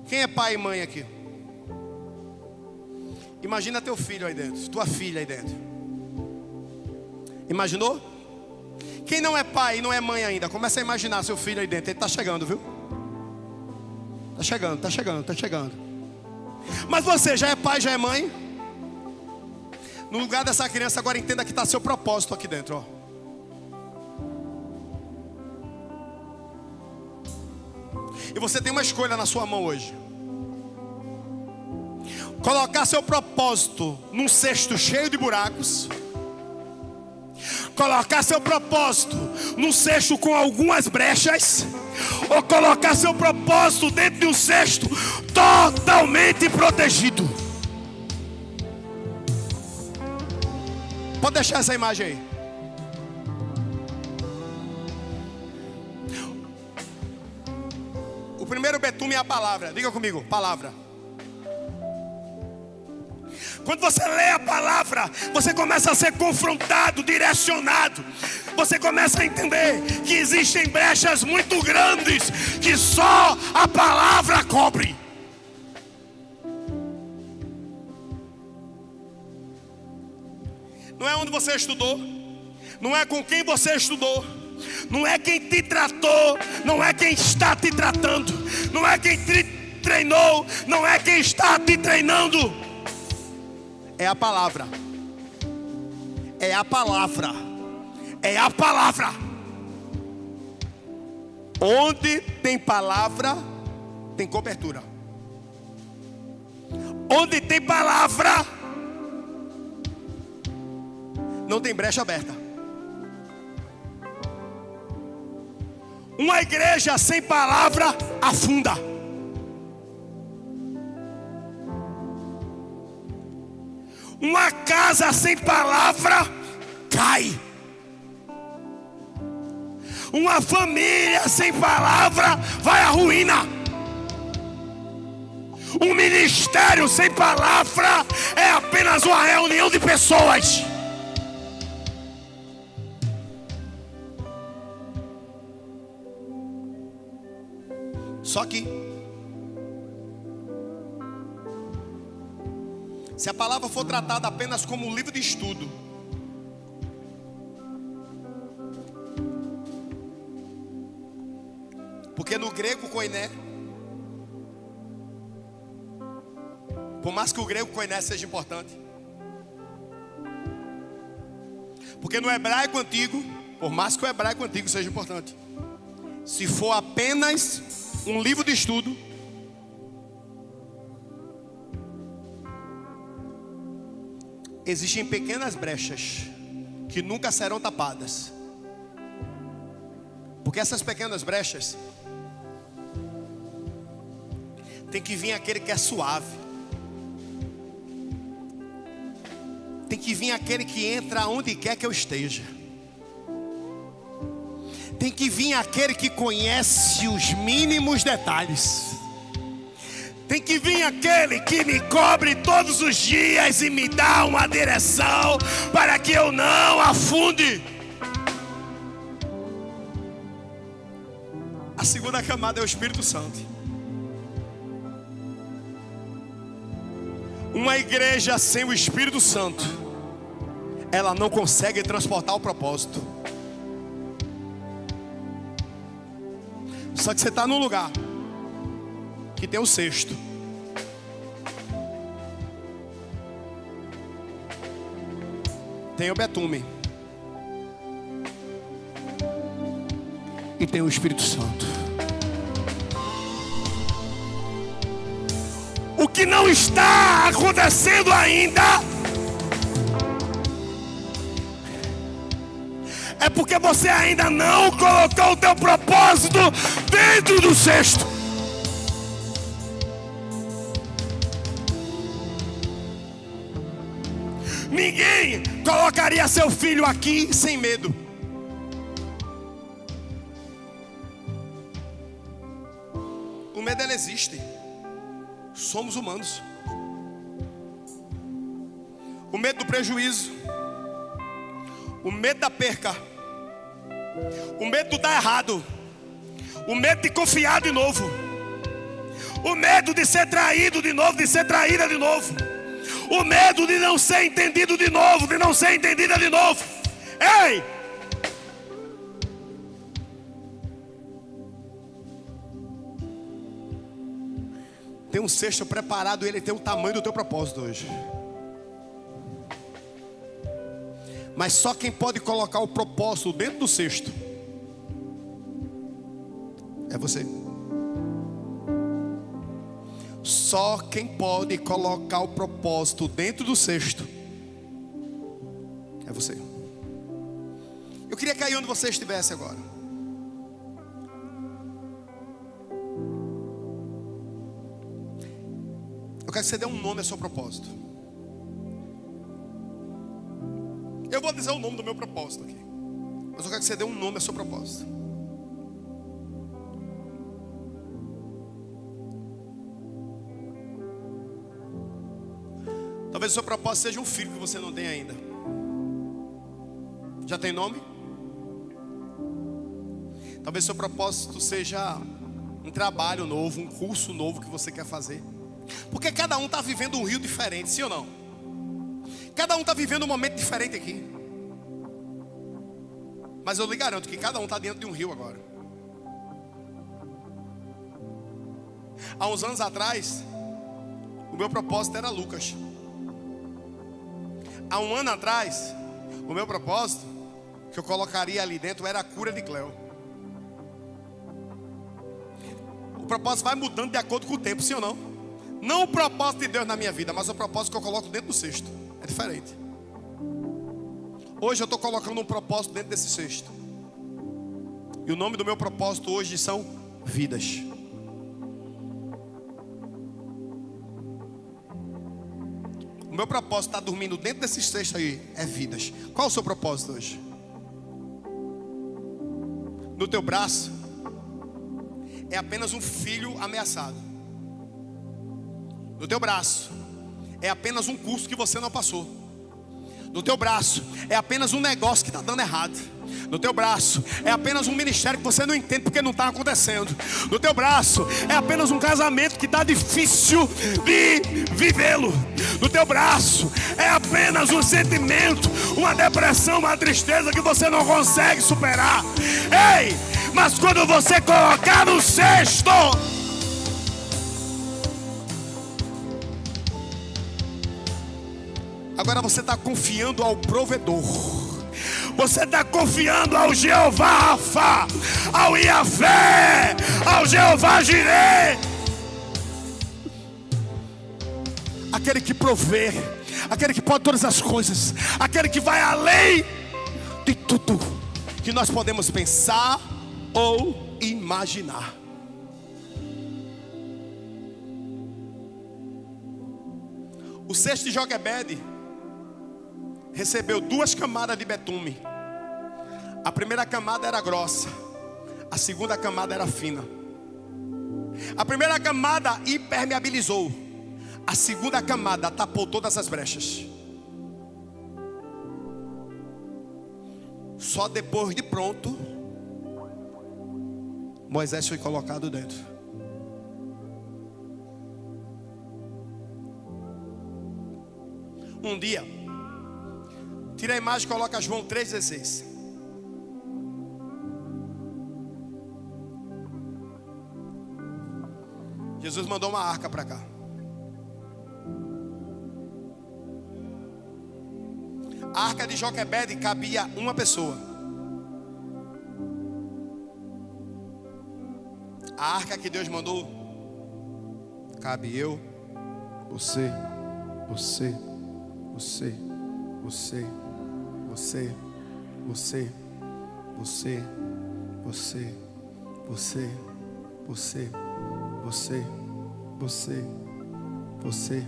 Quem é pai e mãe aqui? Imagina teu filho aí dentro, tua filha aí dentro. Imaginou? Quem não é pai e não é mãe ainda, começa a imaginar seu filho aí dentro. Ele está chegando, viu? Está chegando. Mas você já é pai, já é mãe? No lugar dessa criança, agora entenda que está seu propósito aqui dentro, ó. E você tem uma escolha na sua mão hoje. Colocar seu propósito num cesto cheio de buracos. Colocar seu propósito num cesto com algumas brechas. Ou colocar seu propósito dentro de um cesto totalmente protegido. Pode deixar essa imagem aí. O primeiro betume é a palavra. Diga comigo, palavra. Quando você lê a palavra, você começa a ser confrontado, direcionado. Você começa a entender que existem brechas muito grandes que só a palavra cobre. Não é onde você estudou, não é com quem você estudou, não é quem te tratou, não é quem está te tratando, não é quem te treinou, não é quem está te treinando. É a palavra. É a palavra. É a palavra. Onde tem palavra, tem cobertura. Onde tem palavra, não tem brecha aberta. Uma igreja sem palavra afunda. Uma casa sem palavra cai. Uma família sem palavra vai à ruína. Um ministério sem palavra é apenas uma reunião de pessoas. Só que se a palavra for tratada apenas como um livro de estudo, porque no grego koiné, por mais que o grego koiné seja importante, porque no hebraico antigo, por mais que o hebraico antigo seja importante, se for apenas um livro de estudo, existem pequenas brechas que nunca serão tapadas. Porque essas pequenas brechas tem que vir aquele que é suave. Tem que vir aquele que entra onde quer que eu esteja. Tem que vir aquele que conhece os mínimos detalhes. Tem que vir aquele que me cobre todos os dias e me dá uma direção para que eu não afunde. A segunda camada é o Espírito Santo. Uma igreja sem o Espírito Santo, ela não consegue transportar o propósito. Só que você está num lugar que tem o cesto. Tem o betume. E tem o Espírito Santo. O que não está acontecendo ainda é porque você ainda não colocou o teu propósito dentro do cesto. Ninguém colocaria seu filho aqui sem medo. medo, ele existe. Somos humanos. O medo do prejuízo, o medo da perca, o medo de dar errado, o medo de confiar de novo, o medo de ser traído de novo, de ser traída de novo, o medo de não ser entendido de novo, de não ser entendida de novo. Ei! Tem um cesto preparado, ele tem o tamanho do teu propósito hoje. Mas só quem pode colocar o propósito dentro do cesto é você. Só quem pode colocar o propósito dentro do cesto é você. Eu queria cair onde você estivesse agora. Eu quero que você dê um nome ao seu propósito. Eu vou dizer o nome do meu propósito aqui, mas eu quero que você dê um nome ao seu propósito. Talvez o seu propósito seja um filho que você não tem ainda. Já tem nome? Talvez o seu propósito seja um trabalho novo, um curso novo que você quer fazer. Porque cada um está vivendo um rio diferente, sim ou não? Cada um está vivendo um momento diferente aqui. Mas eu lhe garanto que cada um está dentro de um rio agora. Há uns anos atrás, o meu propósito era Lucas. Há um ano atrás, o meu propósito, que eu colocaria ali dentro, era a cura de Cleo. O propósito vai mudando de acordo com o tempo, sim ou não? Não o propósito de Deus na minha vida, mas o propósito que eu coloco dentro do cesto. É diferente. Hoje eu estou colocando um propósito dentro desse cesto. E o nome do meu propósito hoje são vidas. O meu propósito está dormindo dentro desse cesto aí, é vidas. Qual é o seu propósito hoje? No teu braço é apenas um filho ameaçado. No teu braço é apenas um curso que você não passou. No teu braço é apenas um negócio que está dando errado. No teu braço é apenas um ministério que você não entende porque não está acontecendo. No teu braço é apenas um casamento que está difícil de vivê-lo. No teu braço é apenas um sentimento, uma depressão, uma tristeza que você não consegue superar. Ei, mas quando você colocar no cesto, agora você está confiando ao provedor. Você está confiando ao Jeová Rafa, ao Iavé, ao Jeová Jireh. Aquele que provê, aquele que pode todas as coisas, aquele que vai além de tudo que nós podemos pensar ou imaginar. O cesto de Joquebede recebeu 2 camadas de betume. A primeira camada era grossa, a segunda camada era fina. A primeira camada impermeabilizou, a segunda camada tapou todas as brechas. Só depois de pronto, Moisés foi colocado dentro. Um dia, tira a imagem e coloca João 3,16. Jesus mandou uma arca para cá. A arca de Joquebede cabia uma pessoa. A arca que Deus mandou cabe eu, você, você, você, você, você, você, você, você, você, você, você, você, você,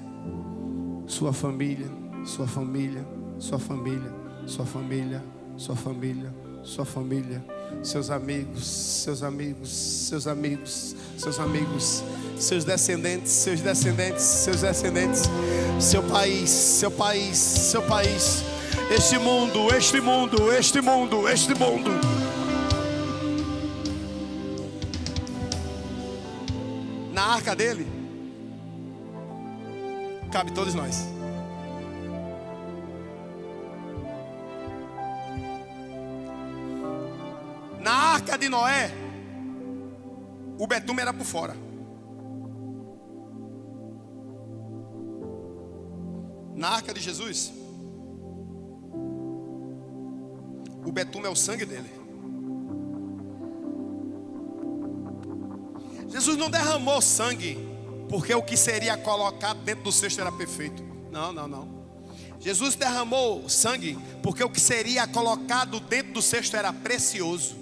sua família, sua família, sua família, sua família, sua família, sua família, seus amigos, seus amigos, seus amigos, seus amigos, seus descendentes, seus descendentes, seus descendentes, seu país, seu país, seu país, este mundo, este mundo, este mundo, este mundo. Na arca dele cabe todos nós. Na arca de Noé, o betume era por fora. Na arca de Jesus, o betume é o sangue dele. Jesus não derramou sangue porque o que seria colocado dentro do cesto era perfeito. Não, não, não. Jesus derramou sangue porque o que seria colocado dentro do cesto era precioso.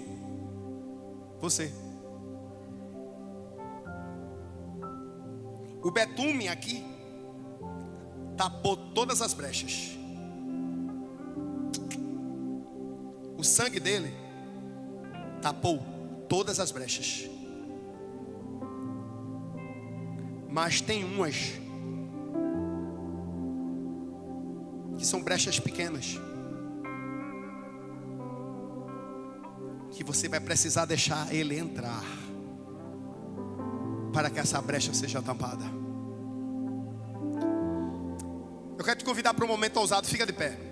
Você. O betume aqui tapou todas as brechas. O sangue dele tapou todas as brechas. Mas tem umas que são brechas pequenas, que você vai precisar deixar ele entrar para que essa brecha seja tampada. Eu quero te convidar para um momento ousado. Fica de pé.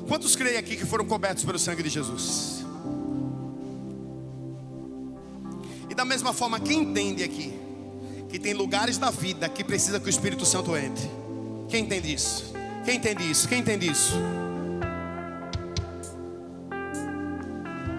Quantos creem aqui que foram cobertos pelo sangue de Jesus? E da mesma forma, quem entende aqui que tem lugares da vida que precisa que o Espírito Santo entre? Quem entende isso? Quem entende isso? Quem entende isso?